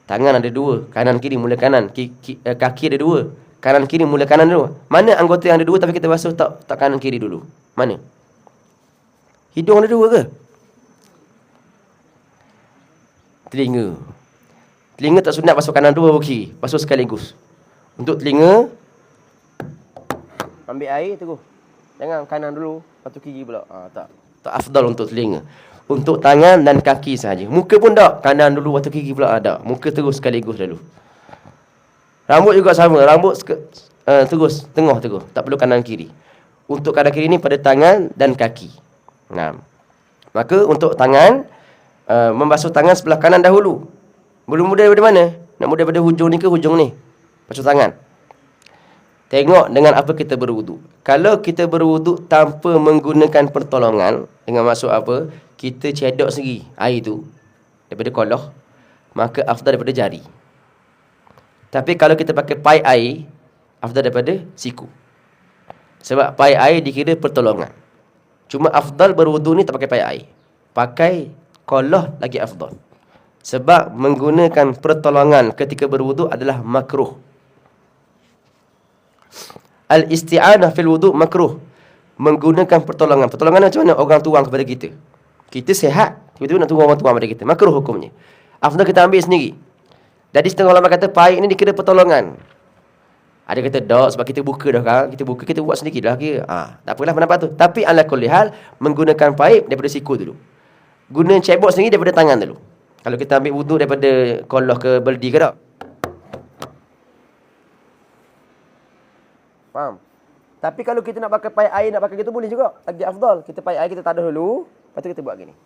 Tangan ada 2, kanan kiri mula kanan, kaki ada 2, kanan kiri mula kanan dulu. Mana anggota yang ada 2 tapi kita basuh tak kanan kiri dulu? Mana? Hidung ada 2 ke? Telinga tak sunat basuh kanan 2 kiri, basuh sekaligus. Untuk telinga, ambil air terus Jangan kanan dulu, lepas tu kiri pula. Tak. Tak afdal untuk telinga. Untuk tangan dan kaki sahaja. Muka pun tak. Kanan dulu, lepas tu kiri pula ada. Muka terus sekaligus dulu. Rambut juga sama. Rambut terus, tengah terus. Tak perlu kanan kiri. Untuk kanan kiri ni pada tangan dan kaki. Nah. Maka untuk tangan, membasuh tangan sebelah kanan dahulu. Belum mula daripada mana? Nak mula daripada hujung ni ke hujung ni? Basuh tangan. Tengok dengan apa kita berwuduk. Kalau kita berwuduk tanpa menggunakan pertolongan, dengan maksud apa? Kita cedok sendiri air tu daripada koloh, maka afdal daripada jari. Tapi kalau kita pakai pai air, afdal daripada siku. Sebab pai air dikira pertolongan. Cuma afdal berwuduk ni tak pakai pai air. Pakai koloh lagi afdal. Sebab menggunakan pertolongan ketika berwuduk adalah makruh. Al-isti'anah fil wuduk makruh. Menggunakan pertolongan. Pertolongan macam mana? Orang tuang kepada kita. Kita sihat, tiba-tiba nak tunggu orang tuang pada kita. Makruh hukumnya. Afdal kita ambil sendiri. Jadi setengah ulama kata paik ni dikira pertolongan. Ada kata tak, sebab kita buka dah kan. Kita buka, kita buat sedikit dah kira. Tak apalah pendapat tu. Tapi ala kulli hal, menggunakan paip daripada siku dulu. Guna cebok sendiri daripada tangan dulu. Kalau kita ambil wuduk daripada koloh ke beldi ke tak? Faham? Tapi kalau kita nak pakai paip air, nak pakai gitu boleh juga. Lagi afdal. Kita paip air, kita tadah dulu. Lepas tu kita buat gini.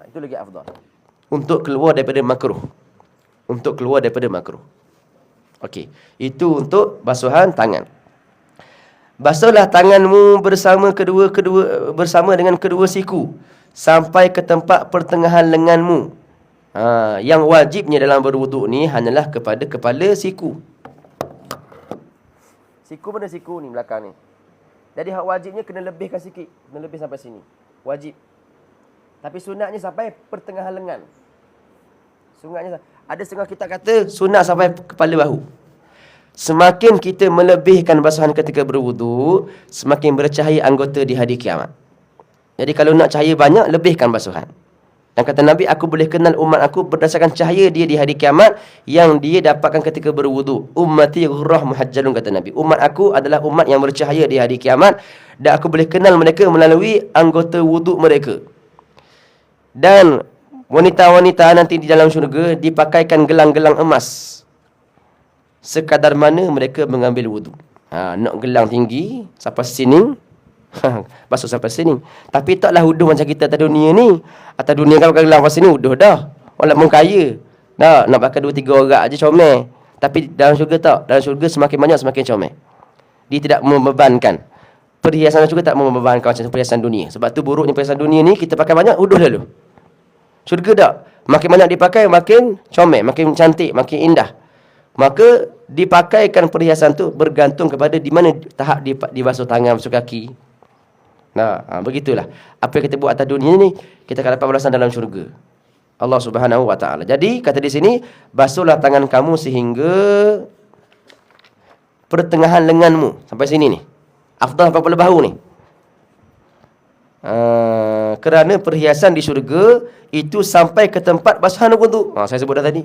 Itu lagi afdal. Untuk keluar daripada makruh. Untuk keluar daripada makruh. Okey, itu untuk basuhan tangan. Basuhlah tanganmu bersama dengan kedua siku sampai ke tempat pertengahan lenganmu. Yang wajibnya dalam berwuduk ni hanyalah kepada kepala siku. Siku mana siku ni belakang ni. Jadi hak wajibnya kena lebihkan sikit, kena lebih sampai sini. Wajib. Tapi sunatnya sampai pertengahan lengan. Sunatnya ada setengah kita kata sunat sampai kepala bahu. Semakin kita melebihkan basuhan ketika berwuduk, semakin bercahaya anggota di hari kiamat. Jadi kalau nak cahaya banyak, lebihkan basuhan. Dan kata Nabi, aku boleh kenal umat aku berdasarkan cahaya dia di hari kiamat yang dia dapatkan ketika berwuduk. Ummati ghurrah muhajjalun, kata Nabi. Umat aku adalah umat yang bercahaya di hari kiamat dan aku boleh kenal mereka melalui anggota wuduk mereka. Dan wanita-wanita nanti di dalam syurga dipakaikan gelang-gelang emas sekadar mana mereka mengambil wuduk. Nak gelang tinggi sampai sini, basuh sampai sini. Tapi taklah wuduh macam kita atas dunia ni. Atas dunia kan pakai gelang sampai sini wuduh dah. Walaupun kaya. Dah, nak pakai 2-3 orang aja comel. Tapi dalam syurga tak. Dalam syurga semakin banyak semakin comel. Dia tidak membebankan. Perhiasan syurga tak membebankan macam perhiasan dunia. Sebab tu buruknya perhiasan dunia ni, kita pakai banyak wuduh dulu. Syurga tak. Makin banyak dipakai, makin comel, makin cantik, makin indah. Maka dipakaikan perhiasan tu bergantung kepada di mana tahap dibasuh tangan, basuh kaki. Begitulah. Apa yang kita buat atas dunia ni, kita akan dapat balasan dalam syurga. Allah Subhanahu wa taala. Jadi kata di sini, basuhlah tangan kamu sehingga pertengahan lenganmu sampai sini ni. Afdal sampai kepala bahu ni. Kerana perhiasan di syurga itu sampai ke tempat basuhan wuduk. Saya sebut dah tadi.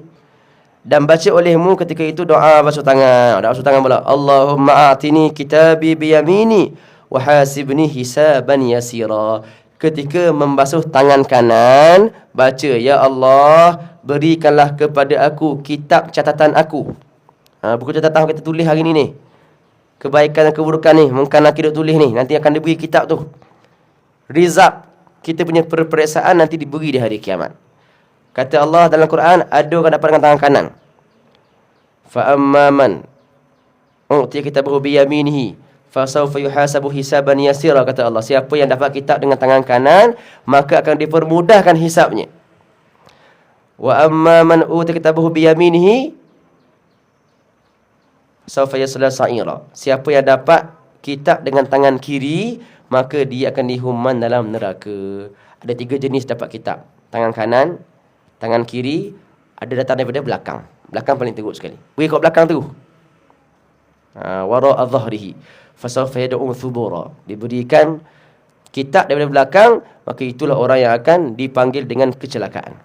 Dan baca olehmu ketika itu doa basuh tangan. Doa basuh tangan pula. Allahumma a'tini kitabi biyamini wa hasibni hisaban yasira. Ketika membasuh tangan kanan, baca, ya Allah, berikanlah kepada aku kitab catatan aku. Buku catatan kita tulis hari ni. Kebaikan dan keburukan ni, mungkin nak kita tulis ni. Nanti akan diberi kitab tu. Rizab kita punya peperiksaan nanti diberi di hari kiamat. Kata Allah dalam Quran, ada orang dapat dengan tangan kanan. Fa amman utiya kitabahu bi yaminihi fa sawfa yuhasabu hisaban yasira, kata Allah. Siapa yang dapat kitab dengan tangan kanan, maka akan dipermudahkan hisabnya. Wa amman utiya kitabahu bi yaminihi sawfa yasla sa'ira. Siapa yang dapat kitab dengan tangan kiri, maka dia akan dihuman dalam neraka. Ada 3 jenis dapat kitab. Tangan kanan, tangan kiri, ada datang daripada belakang. Belakang paling teruk sekali. Pergi kat belakang tu. Wara'a dhahrihi fasawfa yad'u thubura. Diberikan kitab daripada belakang, maka itulah orang yang akan dipanggil dengan kecelakaan.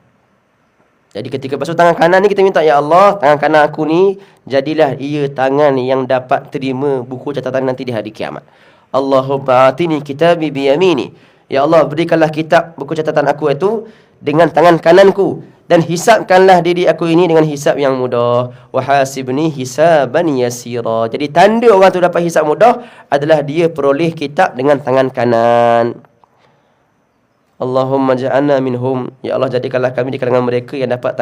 Jadi ketika basuh tangan kanan ni, kita minta, ya Allah, tangan kanan aku ni jadilah ia tangan yang dapat terima buku catatan nanti di hari kiamat. Allahumma atini kitabi biyamini. Ya Allah, berikanlah kitab buku catatan aku itu dengan tangan kananku, dan hisabkanlah diri aku ini dengan hisab yang mudah. Wa hasibni hisaban yasira. Jadi tanda orang tu dapat hisab mudah adalah dia peroleh kitab dengan tangan kanan. Allahumma ja'alna minhum. Ya Allah, jadikanlah kami di kalangan mereka yang dapat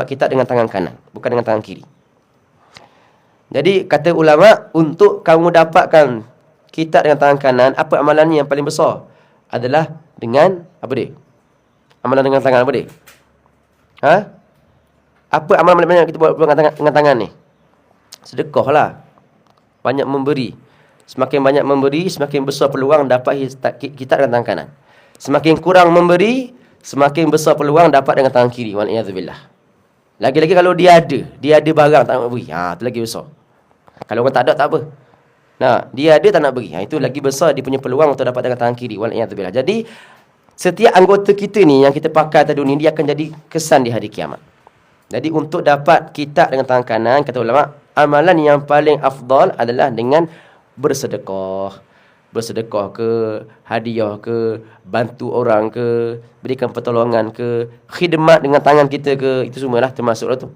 kitab dengan tangan kanan, bukan dengan tangan kiri. Jadi kata ulama, untuk kamu dapatkan kitab dengan tangan kanan, apa amalannya yang paling besar? Adalah dengan apa dia? Amalan dengan tangan apa dia? Apa amalan yang kita buat dengan tangan ni? Sedekah lah. Banyak memberi. Semakin banyak memberi, semakin besar peluang dapat kitab dengan tangan kanan. Semakin kurang memberi, semakin besar peluang dapat dengan tangan kiri. Wal'iyadzubillah. Lagi-lagi kalau dia ada barang tak nak beri. Itu lagi besar. Kalau orang tak ada, tak apa. Nah, dia ada tak nak beri. Itu lagi besar dia punya peluang untuk dapat dengan tangan kiri. Wal'iyadzubillah. Jadi, setiap anggota kita ni yang kita pakai atas dunia, dia akan jadi kesan di hari kiamat. Jadi, untuk dapat kitab dengan tangan kanan, kata ulama, amalan yang paling afdal adalah dengan bersedekah. Bersedekah ke, hadiah ke, bantu orang ke, berikan pertolongan ke, khidmat dengan tangan kita ke, itu semualah termasuklah tu.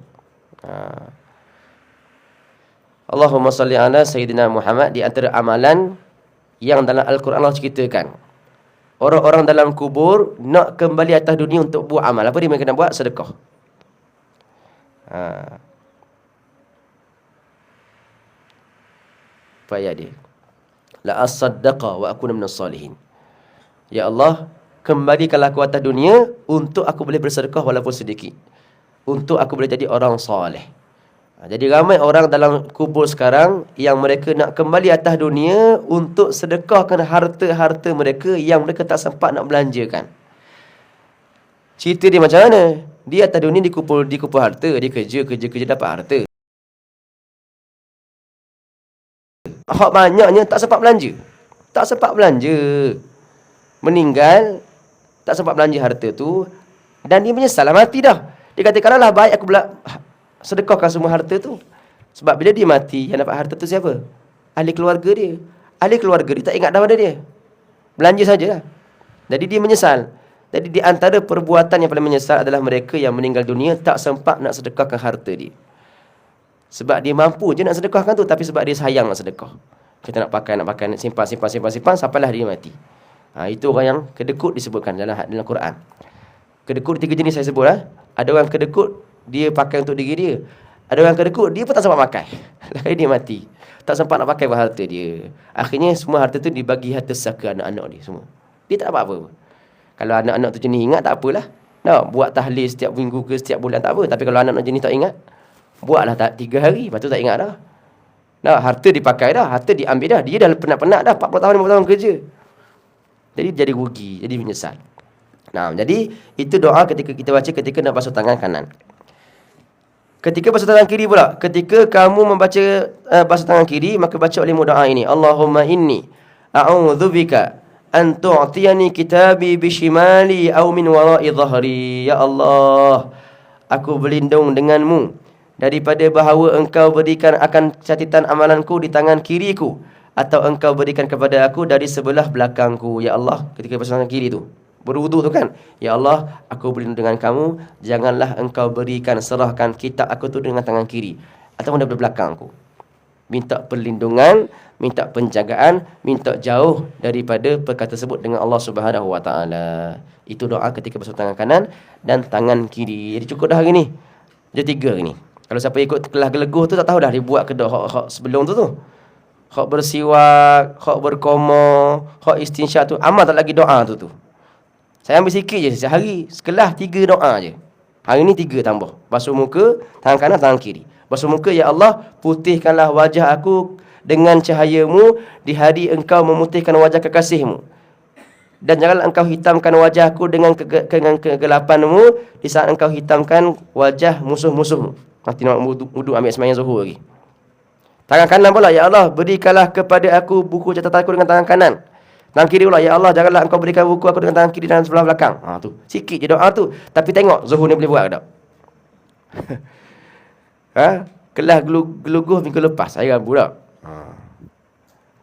Allahumma salli ala Sayyidina Muhammad. Di antara amalan yang dalam Al-Quran Allah ceritakan, orang-orang dalam kubur nak kembali atas dunia untuk buat amal. Apa dia mereka nak buat? Sedekah. Apa ayat dia? La as-saddaqa wa akuna minas salihin. Ya Allah, kembalikanlah aku atas dunia untuk aku boleh bersedekah walaupun sedikit, untuk aku boleh jadi orang soleh. Jadi ramai orang dalam kubur sekarang yang mereka nak kembali atas dunia untuk sedekahkan harta-harta mereka yang mereka tak sempat nak belanjakan. Cerita dia macam mana? Dia atas dunia dikumpul harta, dia kerja dapat harta. Hak banyaknya tak sempat belanja. Meninggal, tak sempat belanja harta tu, dan dia menyesal, mati dah. Dia kata, kalaulah baik aku sedekahkan semua harta tu. Sebab bila dia mati, yang dapat harta tu siapa? Ahli keluarga dia. Ahli keluarga dia tak ingat dah pada dia. Belanja sajalah. Jadi dia menyesal. Jadi di antara perbuatan yang paling menyesal adalah mereka yang meninggal dunia tak sempat nak sedekahkan harta dia. Sebab dia mampu je nak sedekahkan tu, tapi sebab dia sayang nak sedekah. Kita nak pakai, nak simpan, sampailah dia mati. Itu orang yang kedekut disebutkan dalam Quran. Kedekut 3 jenis saya sebut. Ada orang kedekut, dia pakai untuk diri dia. Ada orang kedekut, dia pun tak sempat pakai. Lalu dia mati. Tak sempat nak pakai harta dia. Akhirnya semua harta tu dibagi harta saka anak-anak dia semua. Dia tak dapat apa-apa. Kalau anak-anak tu jenis ingat, tak apalah. Buat tahlil setiap minggu ke setiap bulan, tak apa. Tapi kalau anak-anak jenis tak ingat, buatlah 3 hari, lepas tu tak ingat dah. Harta dipakai dah, harta diambil dah. Dia dah penat-penat dah, 40 tahun, 50 tahun kerja. Jadi jadi rugi, jadi menyesal. Jadi itu doa ketika kita baca ketika nak basuh tangan kanan. Ketika basuh tangan kiri pula, ketika kamu membaca basuh tangan kiri, maka baca olehmu doa ini. Allahumma inni a'udzubika an tu'tiyani kitabi bishimali aw min wara'i dhahri. Ya Allah, aku berlindung denganmu daripada bahawa engkau berikan akan catatan amalanku di tangan kiriku, atau engkau berikan kepada aku dari sebelah belakangku. Ya Allah, ketika basuh tangan kiri tu, berwuduk tu kan, ya Allah, aku berlindung dengan kamu, janganlah engkau berikan, serahkan kitab aku tu dengan tangan kiri ataupun daripada belakangku. Minta perlindungan, minta penjagaan, minta jauh daripada perkara tersebut dengan Allah Subhanahu Wa Taala. Itu doa ketika basuh tangan kanan dan tangan kiri. Jadi cukup dah hari ni. Dia 3 ni. Kalau siapa ikut kelas geleguh tu tak tahu dah dia buat ke hak sebelum tu. Hak bersiwak, hak berkoma, hak istinsyak tu, amal tak lagi doa tu. Saya ambil sikit je sehari, sekelas 3 doa je. Hari ni 3 tambah. Basuh muka, tangan kanan, tangan kiri. Basuh muka, ya Allah, putihkanlah wajah aku dengan cahayamu di hari engkau memutihkan wajah kekasihmu. Dan janganlah engkau hitamkan wajahku dengan kegelapanmu di saat engkau hitamkan wajah musuh-musuhmu. Nanti nak wudu ambil sembahyang zuhur lagi. Tangan kanan pula, ya Allah, berikanlah kepada aku buku catatanku dengan tangan kanan. Tangan kiri pula, ya Allah, janganlah engkau berikan buku aku dengan tangan kiri dan sebelah belakang. Tu. Sikit je doa tu. Tapi tengok, zuhur ni boleh buat ke tak? Kelas geluguh minggu lepas, saya rabu tak?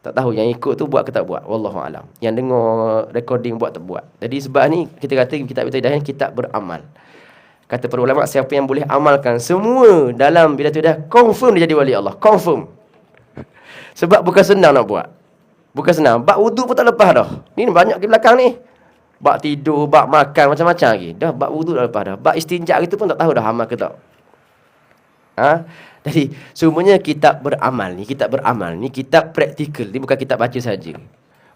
Tak tahu yang ikut tu buat ke tak buat. Wallahu alam. Yang dengar recording buat tak buat. Jadi sebab ni kita kata kitab Bidadah ni kitab beramal. Kata para ulama, siapa yang boleh amalkan semua dalam Bidadah, confirm dia jadi wali Allah. Confirm. Sebab bukan senang nak buat. Bukan senang. Bab wuduk pun tak lepas dah. Ni banyak di belakang ni. Bab tidur, bab makan, macam-macam lagi. Dah bab wuduk dah lepas dah. Bab istinja itu pun tak tahu dah amal ke tak. Jadi semuanya kitab beramal ni, kitab beramal ni kitab praktikal. Ni bukan kitab baca saja.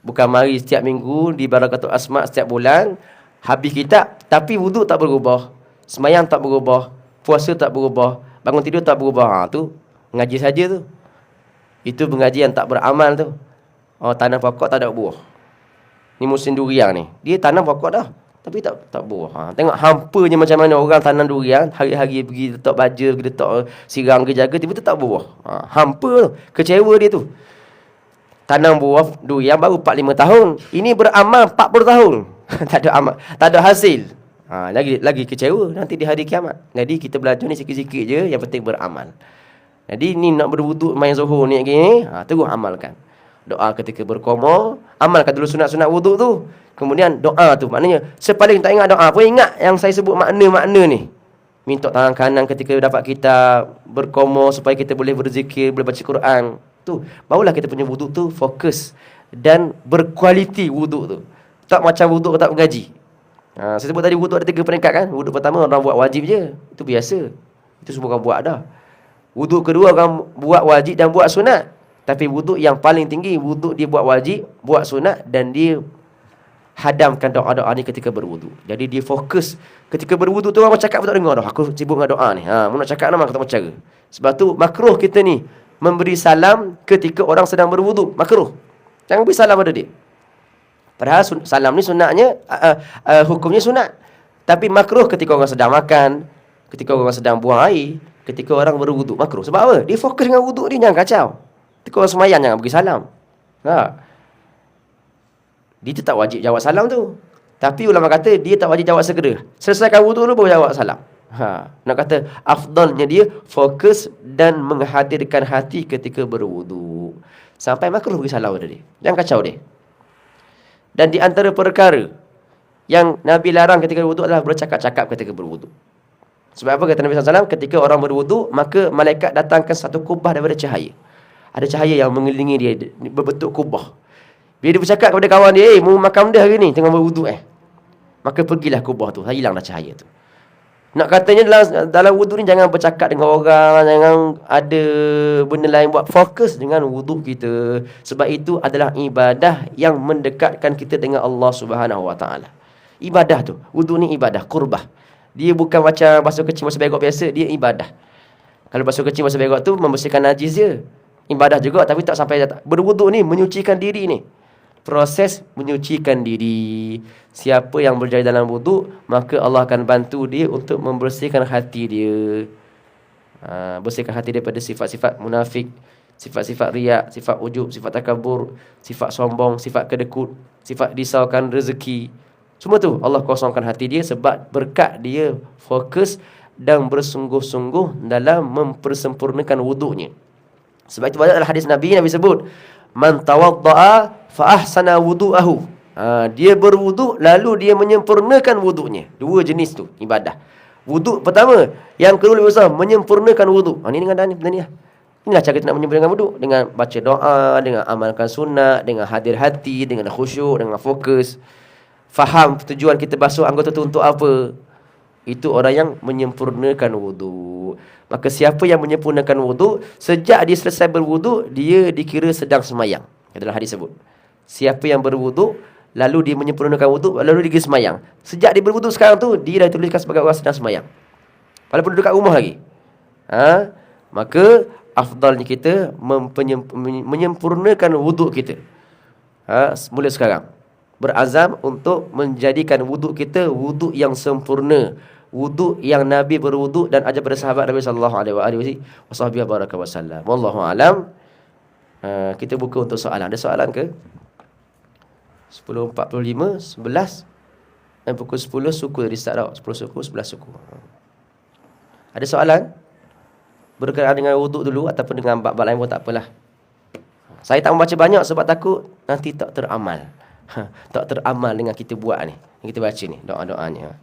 Bukan mari setiap minggu di Barakatul Asma' setiap bulan habis kitab tapi wuduk tak berubah, semayang tak berubah, puasa tak berubah, bangun tidur tak berubah. Tu ngaji saja tu. Itu pengajian tak beramal tu. Tanam pokok tak ada buah. Ni musim durian ni. Dia tanam pokok dah tapi tak buah. Tengok hampanya macam mana orang tanam durian, hari-hari pergi letak baja, pergi letak sirang ke jaga, tiba-tiba tak buah. Hampa tu. Kecewa dia tu. Tanam buah durian baru 4-5 tahun. Ini beramal 40 tahun. Tak ada amal, tak ada hasil. Lagi kecewa nanti di hari kiamat. Jadi kita belajar ni sikit-sikit je, yang penting beramal. Jadi ni nak berwuduk main zuhur ni lagi, terus amalkan. Doa ketika berkoma, amalkan dulu sunat-sunat wuduk tu. Kemudian doa tu, maknanya sepaling tak ingat doa pun ingat yang saya sebut makna-makna ni. Minta tangan kanan ketika dapat kita berkoma supaya kita boleh berzikir, boleh baca Quran. Tu, barulah kita punya wuduk tu fokus dan berkualiti wuduk tu. Tak macam wuduk tak mengaji. Saya sebut tadi wuduk ada 3 peringkat kan. Wuduk pertama orang buat wajib je. Itu biasa. Itu semua orang buat dah. Wuduk kedua orang buat wajib dan buat sunat. Tapi wuduk yang paling tinggi, wuduk dia buat wajib, buat sunat dan dia hadamkan doa-doa ni ketika berwuduk. Jadi dia fokus ketika berwuduk tu orang cakap pun tak dengar dah. Aku sibuk dengan doa ni. Mau nak cakap nama aku tak mau cara. Sebab tu makruh kita ni memberi salam ketika orang sedang berwuduk. Makruh. Jangan beri salam pada dia. Padahal salam ni sunatnya hukumnya sunat. Tapi makruh ketika orang sedang makan, ketika orang sedang buang air, ketika orang berwuduk makruh. Sebab apa? Dia fokus dengan wuduk dia, jangan kacau. Ketika orang semayang jangan bagi salam. Dia tak wajib jawab salam tu. Tapi ulama kata dia tak wajib jawab segera. Selesaikan wuduk dulu baru jawab salam. Nak kata afdalnya dia fokus dan menghadirkan hati ketika berwuduk. Sampai makruh bagi salam pada dia. Jangan kacau dia. Dan di antara perkara yang Nabi larang ketika berwuduk adalah bercakap-cakap ketika berwuduk. Sebab apa kata Nabi SAW? Ketika orang berwuduk, maka malaikat datangkan satu kubah daripada cahaya. Ada cahaya yang mengelilingi dia berbentuk kubah. Bila dia bercakap kepada kawan dia, mau makan dah hari ni tengah berwuduk maka pergilah kubah tu, hilanglah cahaya tu. Nak katanya dalam wuduk ni jangan bercakap dengan orang, jangan ada benda lain buat. Fokus dengan wuduk kita. Sebab itu adalah ibadah yang mendekatkan kita dengan Allah Subhanahu Wa Taala. Ibadah tu, wuduk ni ibadah, qurbah. Dia bukan macam basuh kecil, basuh begok biasa, dia ibadah. Kalau basuh kecil, basuh begok tu membersihkan najis je. Ibadah juga tapi tak sampai berwuduk ni menyucikan diri ni. Proses menyucikan diri. Siapa yang berjaya dalam wuduk, maka Allah akan bantu dia untuk membersihkan hati dia. Bersihkan hati daripada sifat-sifat munafik, sifat-sifat riak, sifat ujub, sifat takabur, sifat sombong, sifat kedekut, sifat risaukan rezeki. Semua tu Allah kosongkan hati dia sebab berkat dia fokus dan bersungguh-sungguh dalam mempersempurnakan wuduknya. Sebab itu banyak dalam hadis Nabi sebut, man tawadda'a fa ahsana wudu'ahu. Dia berwuduk lalu dia menyempurnakan wuduknya. 2 jenis tu ibadah. Wuduk pertama, yang kedua lebih besar, menyempurnakan wuduk. Ini dengan ni. Inilah cara kita nak menyempurnakan wuduk, dengan baca doa, dengan amalkan sunat, dengan hadir hati, dengan khusyuk, dengan fokus. Faham tujuan kita basuh anggota tu untuk apa. Itu orang yang menyempurnakan wuduk. Maka siapa yang menyempurnakan wuduk, sejak dia selesai berwuduk, dia dikira sedang semayang. Dalam hadis sebut, siapa yang berwuduk lalu dia menyempurnakan wuduk, lalu dia semayang. Sejak dia berwuduk sekarang tu, dia dah dituliskan sebagai orang sedang semayang, walaupun duduk kat rumah lagi. Maka afdalnya kita menyempurnakan wuduk kita. Mula sekarang berazam untuk menjadikan wuduk kita wuduk yang sempurna, wuduk yang Nabi berwuduk dan ajar pada sahabat Nabi sallallahu alaihi wasallam. Wallahu alam. Kita buka untuk soalan. Ada soalan ke? 10.45, 11 dan pukul 10 suku dari start tau. 10 suku, 11 suku. Ada soalan? Berkenaan dengan wuduk dulu ataupun dengan bab-bab lain pun tak apalah. Saya tak membaca banyak sebab takut nanti tak teramal. Tak teramal dengan kita buat ni. Yang kita baca ni, doa-doanya.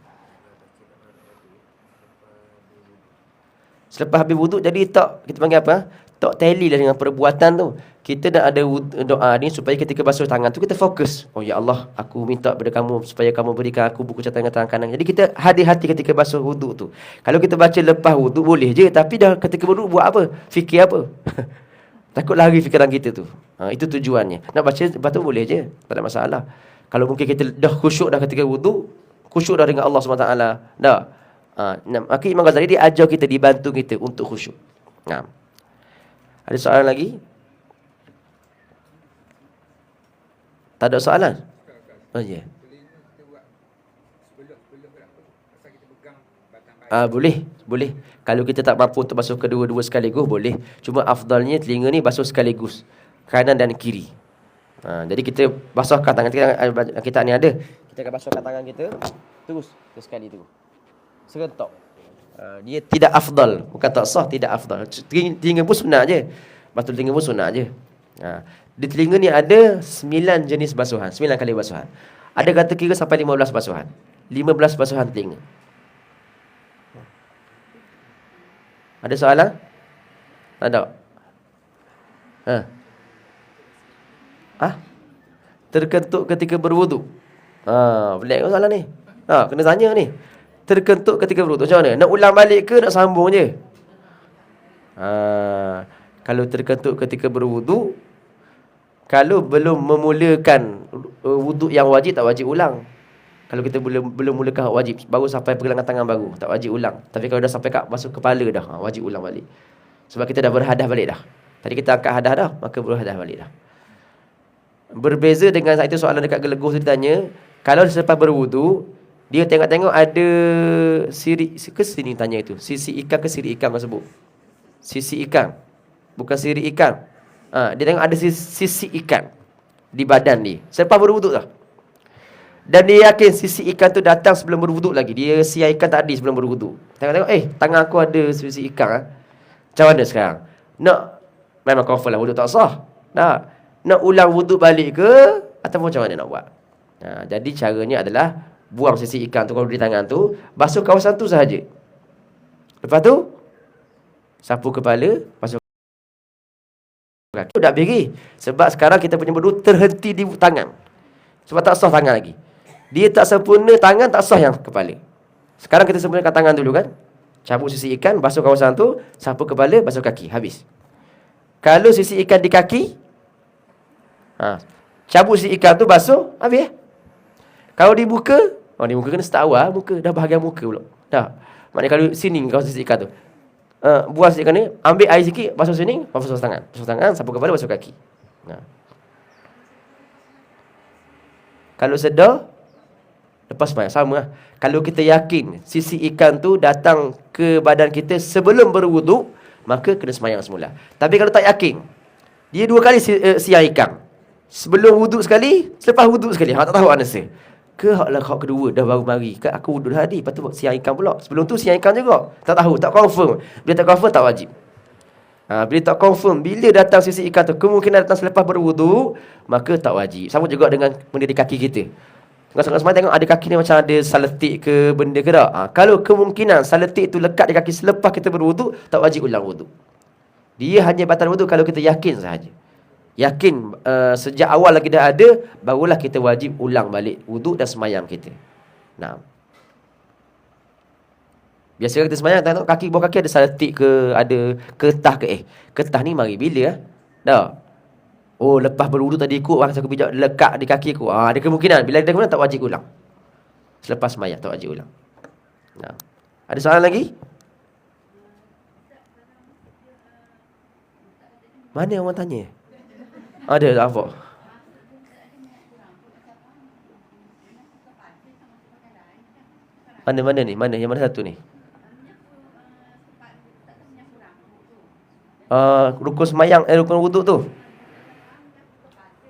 Selepas habis wuduk, jadi tak, kita panggil apa? Tak tally lah dengan perbuatan tu. Kita dah ada doa ni supaya ketika basuh tangan tu kita fokus. Oh ya Allah, aku minta kepada kamu supaya kamu berikan aku buku catatan tangan kanan. Jadi kita hati-hati ketika basuh wuduk tu. Kalau kita baca lepas wuduk boleh je, tapi dah ketika wuduk buat apa? Fikir apa? Takut lari fikiran kita tu. Itu tujuannya. Nak baca lepas tu boleh je, tak ada masalah. Kalau mungkin kita dah khusyuk dah ketika wuduk, khusyuk dah dengan Allah SWT, dah. Maka Imam Ghazali dia ajar kita, dibantu kita untuk khusyuk. Ada soalan lagi? Tak ada soalan? Oh ya. Boleh. Kalau kita tak mampu untuk basuh kedua-dua sekaligus, boleh. Cuma afdalnya telinga ni basuh sekaligus, kanan dan kiri. Jadi kita basuhkan tangan kita ni ada. Kita akan basuhkan tangan kita terus sekali tu. Serentak. Dia tidak afdal, bukan tak sah, tidak afdal. Telinga pun sunat je. Basuh telinga pun sunat je. Di telinga ni ada 9 jenis basuhan, 9 kali basuhan. Ada kata kira sampai 15 basuhan. 15 basuhan telinga. Ada soalan? Tak ada? Terkentuk ketika berwuduk. Pelik soalan ni. Kena tanya ni. Terkentuk ketika berwuduk macam mana? Nak ulang balik ke nak sambung je? Kalau terkentuk ketika berwuduk, kalau belum memulakan wuduk yang wajib, tak wajib ulang. Kalau kita belum mulakan wajib, baru sampai pergelangan tangan baru, tak wajib ulang. Tapi kalau dah sampai masuk kepala dah, wajib ulang balik. Sebab kita dah berhadas balik dah. Tadi kita angkat hadas dah, maka berhadas balik dah. Berbeza dengan itu soalan dekat geleguh tu ditanya, kalau selepas berwuduk, dia tengok-tengok ada siri ke sini tanya itu. Sisi ikan ke siri ikan kau sebut? Sisi ikan. Bukan siri ikan. Dia tengok ada sisi ikan di badan dia. Selepas berwuduk dah. Dan dia yakin sisi ikan tu datang sebelum berwuduk lagi. Dia siaikan tadi sebelum berwuduk. Tengok-tengok, tangan aku ada sisi ikan. Macam mana sekarang? Memang confirm lah wuduk tak sah. Nak ulang wuduk balik ke? Ataupun macam mana nak buat? Jadi caranya adalah buang sisi ikan tu kalau di tangan tu, basuh kawasan tu sahaja. Lepas tu sapu kepala, basuh kaki. Tak beri. Sebab sekarang kita punya wudu terhenti di tangan. Sebab tak sah tangan lagi. Dia tak sempurna tangan, tak sah yang kepala. Sekarang kita sempurnakan tangan dulu kan. Cabut sisi ikan, basuh kawasan tu, sapu kepala, basuh kaki. Habis. Kalau sisi ikan di kaki, cabut sisi ikan tu, basuh, habis. Kalau di muka, di muka kena start awal, muka, dah bahagian muka pula. Dah. Maknanya kalau sini kawasan sisi ikan tu, buang sisi ikan ni, ambil air sikit, basuh sini, basuh tangan. Basuh tangan, sapu kepala, basuh kaki. Kalau sedar, lepas sembahyang, sama lah. Kalau kita yakin sisi ikan tu datang ke badan kita sebelum berwuduk, maka kena sembahyang semula. Tapi kalau tak yakin, dia 2 kali siang ikan. Sebelum wuduk sekali, selepas wuduk sekali. Tak tahu mana saya. Ke hak kedua dah baru mari. Ke aku wuduk tadi, lepas tu siang ikan pula. Sebelum tu siang ikan juga. Tak tahu, tak confirm. Bila tak confirm, tak wajib. Bila tak confirm, bila datang sisi ikan tu, kemungkinan datang selepas berwuduk, maka tak wajib. Sama juga dengan benda di kaki kita. Tengok-tengok tengok ada kaki ni macam ada saletik ke benda ke tak. Kalau kemungkinan saletik tu lekat di kaki selepas kita berwuduk, tak wajib ulang wuduk. Dia hanya batal wuduk kalau kita yakin sahaja. Yakin sejak awal lagi dah ada, barulah kita wajib ulang balik wuduk dan sembahyang kita. Biasanya kita sembahyang, tengok kaki, bawah kaki ada saletik ke, ada ketah ke. Ketah ni mari bila? Dah. Lepas berwuduk tadi ikut aku bijak lekat di kaki aku. Ada kemungkinan. Bila ada kemungkinan, tak wajib ulang. Selepas sembahyang, tak wajib ulang. Ada soalan lagi? Mana orang tanya? Ada, apa? Mana ni? Mana? Yang mana satu ni? Rukun sembahyang, rukun wuduk tu.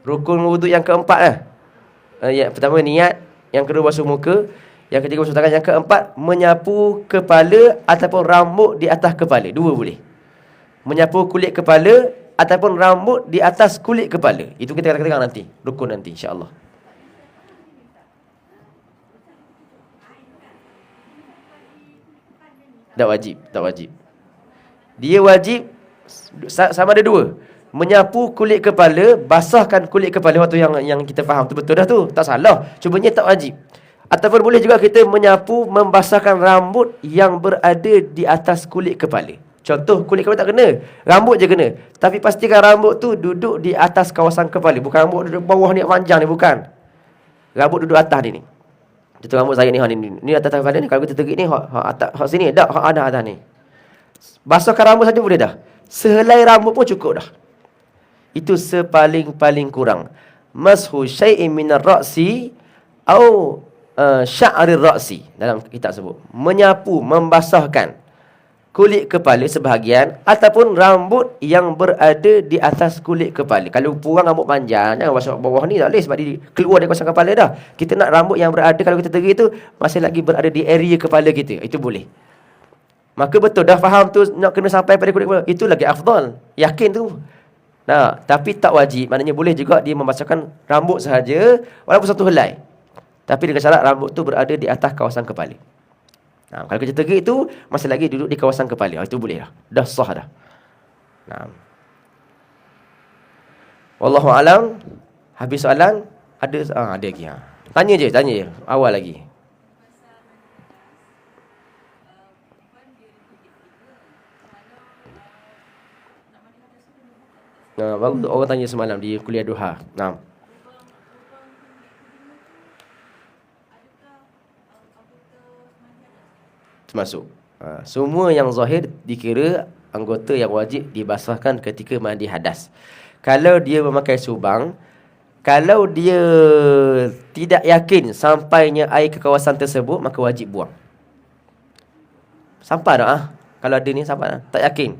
Rukun wuduk yang keempat lah. Pertama niat, yang kedua basuh muka, yang ketiga basuh tangan, yang keempat menyapu kepala ataupun rambut di atas kepala. 2 boleh. Menyapu kulit kepala ataupun rambut di atas kulit kepala. Itu kita akan tengok nanti, rukun nanti insya-Allah. Tak wajib, tak wajib. Dia wajib sama ada dua. Menyapu kulit kepala, basahkan kulit kepala, waktu yang kita faham tu betul dah tu, tak salah. Cumanya tak wajib. Ataupun boleh juga kita menyapu, membasahkan rambut yang berada di atas kulit kepala. Contoh, kulit kepala tak kena, rambut je kena. Tapi pastikan rambut tu duduk di atas kawasan kepala. Bukan rambut duduk bawah ni, panjang ni, bukan. Rambut duduk atas ni. Contoh rambut saya ni, ni atas kepala ni. Kalau kita terik ni, hak sini, tak, hak atas ni. Basahkan rambut saja boleh dah. Sehelai rambut pun cukup dah. Itu sepaling-paling kurang. Mashu syai'in minar ra'si au sya'rir ra'si, dalam kitab sebut. Menyapu, membasahkan kulit kepala sebahagian ataupun rambut yang berada di atas kulit kepala. Kalau orang rambut panjang, jangan basuh bawah ni, tak boleh sebab dia keluar dari kawasan kepala dah. Kita nak rambut yang berada, kalau kita terik tu masih lagi berada di area kepala kita. Itu boleh. Maka betul dah faham tu nak kena sampai pada kulit kepala. Itu lagi afdal. Yakin tu. Nah, tapi tak wajib. Maknanya boleh juga dia membasahkan rambut sahaja walaupun satu helai. Tapi dengan syarat rambut tu berada di atas kawasan kepala. Nah, kalau kita terik tu masih lagi duduk di kawasan kepala. Itu boleh dah. Dah sah dah. Nah. Wallahu alam. Habis soalan? Ada lagi. Tanya je. Awal lagi. Baru orang tanya semalam di kuliah duha. Nah. Termasuk. Semua yang zahir dikira anggota yang wajib dibasahkan ketika mandi hadas. Kalau dia memakai subang, kalau dia tidak yakin sampainya air ke kawasan tersebut, maka wajib buang. Sampai tak? Kalau ada ni sampai tak? Tak yakin.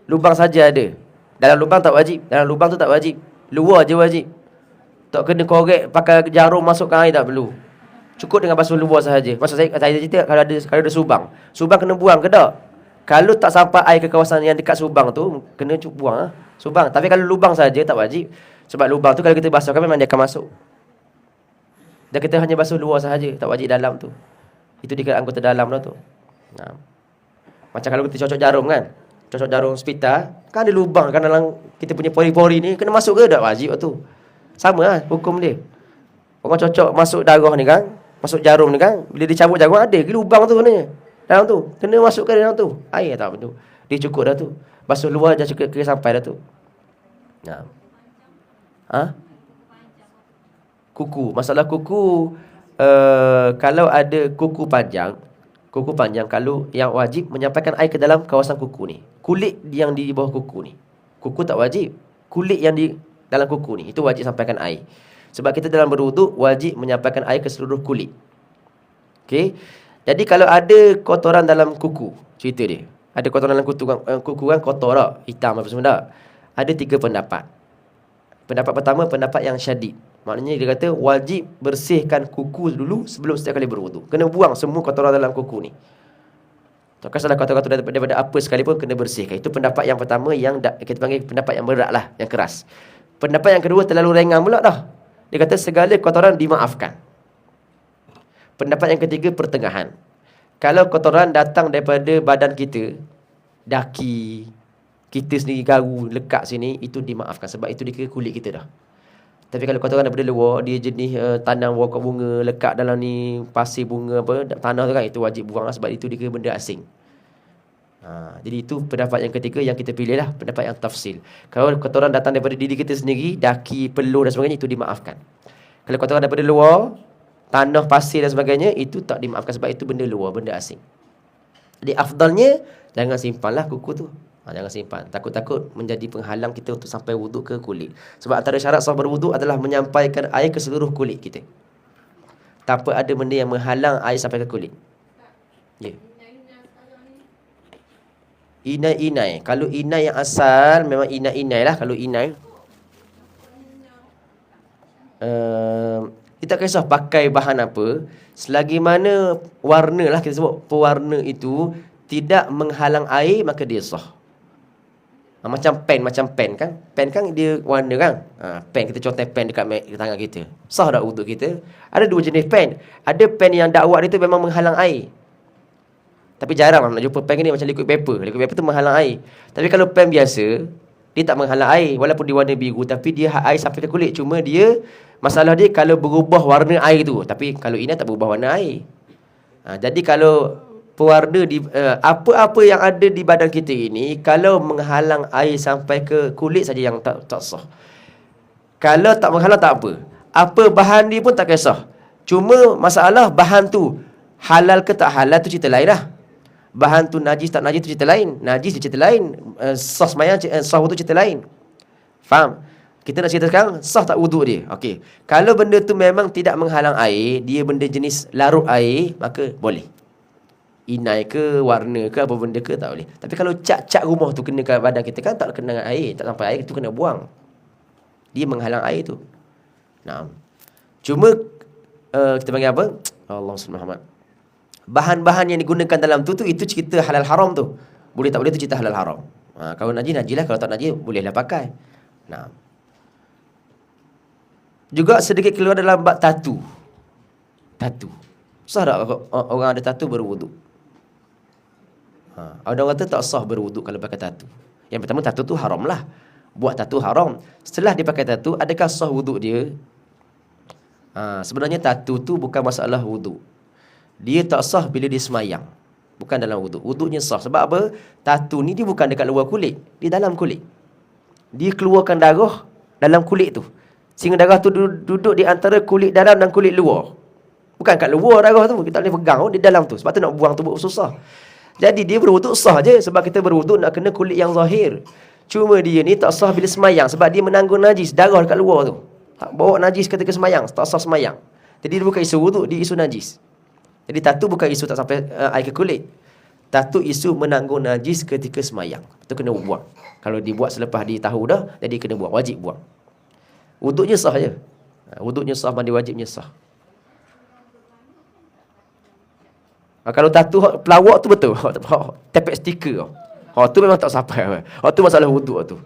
Lubang saja ada. Dalam lubang tak wajib. Dalam lubang tu tak wajib. Luar je wajib. Tak kena korek pakai jarum masukkan air, tak perlu. Cukup dengan basuh luar sahaja. Maksud saya cerita kalau ada subang. Subang kena buang ke tak? Kalau tak sampai air ke kawasan yang dekat subang tu, kena buang subang. Tapi kalau lubang saja tak wajib. Sebab lubang tu kalau kita basuhkan memang dia akan masuk. Dan kita hanya basuh luar sahaja, tak wajib dalam tu. Itu dikira anggota dalam dah tu. Nah. Macam kalau kita cocok jarum kan? Cocok jarum hospital, kan ada lubang kan dalam kita punya pori-pori ni, kena masuk ke tak wajib tu. Sama lah hukum dia. Orang cocok masuk darah ni kan, masuk jarum ni kan, bila dicabut jarum ada ke lubang tu ni. Dalam tu, kena masuk ke dalam tu. Air tak betul. Dia cukup dah tu. Basuh luar dah cukup kira sampai dah tu. Nah. Kuku, masalah kuku, kalau ada kuku panjang, kalau yang wajib menyampaikan air ke dalam kawasan kuku ni. Kulit yang di bawah kuku ni. Kuku tak wajib. Kulit yang di dalam kuku ni, itu wajib sampaikan air. Sebab kita dalam berwuduk wajib menyampaikan air ke seluruh kulit. Okey. Jadi kalau ada kotoran dalam kuku, cerita dia. Ada kotoran dalam kuku kan kotor tak? Hitam apa semua tak? Ada 3 pendapat. Pendapat pertama, pendapat yang syadid. Maknanya dia kata wajib bersihkan kuku dulu sebelum setiap kali berwuduk. Kena buang semua kotoran dalam kuku ni. Takkan salah kotor-kotor daripada apa sekalipun kena bersihkan. Itu pendapat yang pertama yang kita panggil pendapat yang berat lah, yang keras. Pendapat yang kedua terlalu ringan pula dah. Dia kata segala kotoran dimaafkan. Pendapat yang ketiga pertengahan. Kalau kotoran datang daripada badan kita, daki, kita sendiri garu, lekat sini, itu dimaafkan. Sebab itu dikira kulit kita dah. Tapi kalau kotoran daripada luar, dia jenis tanam pokok bunga, lekat dalam ni pasir bunga apa, tanah tu kan, itu wajib buang lah, sebab itu dikira benda asing. Jadi itu pendapat yang ketiga yang kita pilih lah, pendapat yang tafsil. Kalau kotoran datang daripada diri kita sendiri, daki, peluh dan sebagainya, itu dimaafkan. Kalau kotoran daripada luar, tanah, pasir dan sebagainya, itu tak dimaafkan sebab itu benda luar, benda asing. Jadi afdalnya, jangan simpanlah kuku tu. Jangan simpan. Takut-takut menjadi penghalang kita untuk sampai wuduk ke kulit. Sebab antara syarat sah berwuduk adalah menyampaikan air ke seluruh kulit kita. Tanpa ada benda yang menghalang air sampai ke kulit. Ya. Inai-inai. Kalau inai yang asal, memang inai-inai lah. Kalau inai. Kita tak kisah pakai bahan apa. Selagi mana warna lah kita sebut. Pewarna itu tidak menghalang air, maka dia sah. Macam pen kan. Pen kan dia warna kan. Pen kita contoh pen dekat tangan kita. Sah tak wuduk kita? Ada dua jenis pen. Ada pen yang dakwah dia tu memang menghalang air. Tapi jarang nak jumpa pen ni macam liquid paper. Liquid paper tu menghalang air. Tapi kalau pen biasa, dia tak menghalang air. Walaupun dia warna biru, tapi dia air sampai ke kulit. Cuma dia, masalah dia kalau berubah warna air tu. Tapi kalau ini tak berubah warna air. Jadi kalau pewarna apa-apa yang ada di badan kita ini, kalau menghalang air sampai ke kulit saja yang tak sah. Kalau tak menghalang tak apa. Apa bahan dia pun tak kisah. Cuma masalah bahan tu halal ke tak halal tu cerita lain lah. Bahan tu najis tak najis tu cerita lain. Najis tu cerita lain. Sah semayang, sah wuduk cerita lain. Faham? Kita nak cerita sekarang, sah tak wuduk dia. Okey. Kalau benda tu memang tidak menghalang air, dia benda jenis larut air, maka boleh. Inai ke, warna ke, apa benda ke, tak boleh. Tapi kalau cat rumah tu kena ke badan kita kan, tak kena dengan air. Tak sampai air, tu kena buang. Dia menghalang air tu. Nah. Cuma, kita panggil apa? Allah SWT. Bahan-bahan yang digunakan dalam tu itu cerita halal haram tu. Boleh tak boleh tu cerita halal haram. Kalau najis lah, kalau tak najis bolehlah pakai. Nah. Juga sedikit keluar dalam bab tatu. Sah tak orang ada tatu berwuduk? Ada orang kata tak sah berwuduk kalau pakai tatu. Yang pertama, tatu tu haram lah. Buat tatu haram. Setelah dia pakai tatu, adakah sah wuduk dia? Sebenarnya tatu tu bukan masalah wuduk. Dia tak sah bila dia semayang, bukan dalam wuduk. Wuduknya sah. Sebab apa? Tatu ni dia bukan dekat luar kulit, di dalam kulit. Dia keluarkan darah dalam kulit tu. Sehingga darah tu duduk di antara kulit dalam dan kulit luar. Bukan kat luar darah tu, kita boleh pegang di dalam tu. Sebab tu nak buang tu susah. Jadi dia berwuduk sah je. Sebab kita berwuduk nak kena kulit yang zahir. Cuma dia ni tak sah bila semayang. Sebab dia menanggung najis, darah dekat luar tu. Bawa najis ketika semayang, tak sah semayang. Jadi dia bukan isu wuduk, dia isu najis. Jadi tatu bukan isu tak sampai air ke kulit. Tatu isu menanggung najis ketika semayang. Itu kena buang. Kalau dibuat selepas dia tahu dah, jadi kena buang, wajib buang. Wuduknya sah je. Wuduknya sah, mandi wajibnya sah. Kalau tatu pelawak tu betul. Tepek stiker. Tu memang tak sampai. Tu masalah wuduk tu.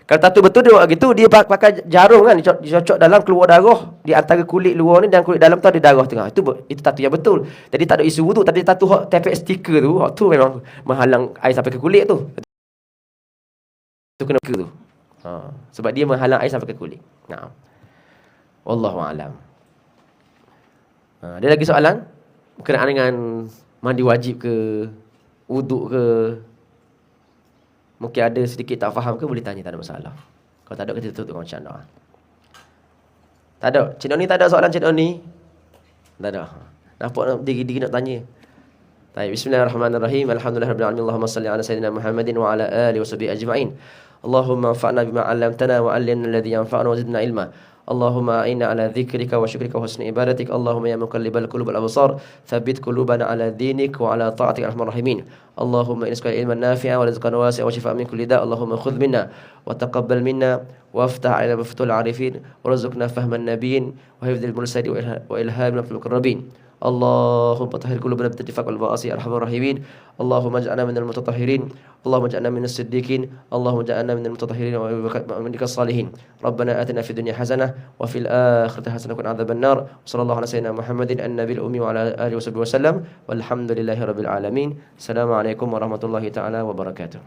Kalau tatu betul dia buat gitu, dia pakai jarum kan, dicocok dalam, keluar darah di antara kulit luar ni dan kulit dalam tu ada darah tengah. Itu tatu yang betul. Jadi tak ada isu wuduk. Tadi tatu tepek stiker tu memang menghalang air sampai ke kulit tu. Itu kena ke tu. Sebab dia menghalang air sampai ke kulit. Naam. Wallahu a'lam. Ada lagi soalan berkenaan dengan mandi wajib ke, wuduk ke? Mungkin ada sedikit tak faham ke, boleh tanya, tak ada masalah. Kalau tak ada, kita tutup dengan macam doa. Tak ada? Cik Noni tak ada soalan, Cik Noni? Tak ada. Nampak diri nak tanya. Baik, bismillahirrahmanirrahim. Alhamdulillahirabbil alamin. Allahumma salli ala sayyidina Muhammadin wa ala alihi washabihi ajma'in. Allahumma anfa'na bima 'allamtana wa 'allimna alladhi yanfa'una wa zidna ilma. Allahumma a'inna ala dhikrika wa syukrika wa husni ibadatik. Allahumma ya muqallibal qulub wal absar, thabbit qulubana ala dinik wa ala ta'atik arhamar rahimin. Allahumma inna ilman nafi'a wa rizqan wasi'a wa shifaa min kulli da'. Allahumma khudh minna wa taqabbal minna waftah 'ala maftul 'arifin warzuqna fahman nabiyyin wa hifdzal mursalin wa ilhaman fil muqarrabin. اللهم طهر قلوبنا بالاتفاق والمعاصي ارحم الراحمين. اللهم اجعلنا من المتطهرين. اللهم اجعلنا من الصديقين. اللهم اجعلنا من المتطهرين ومنك الصالحين. ربنا آتنا في الدنيا حسنة وفي الآخرة حسنة وقنا عذاب النار. وصلى الله على سيدنا محمد النبي الأمي وعلى آله وصحبه وسلم والحمد لله رب العالمين. السلام عليكم ورحمة الله تعالى وبركاته.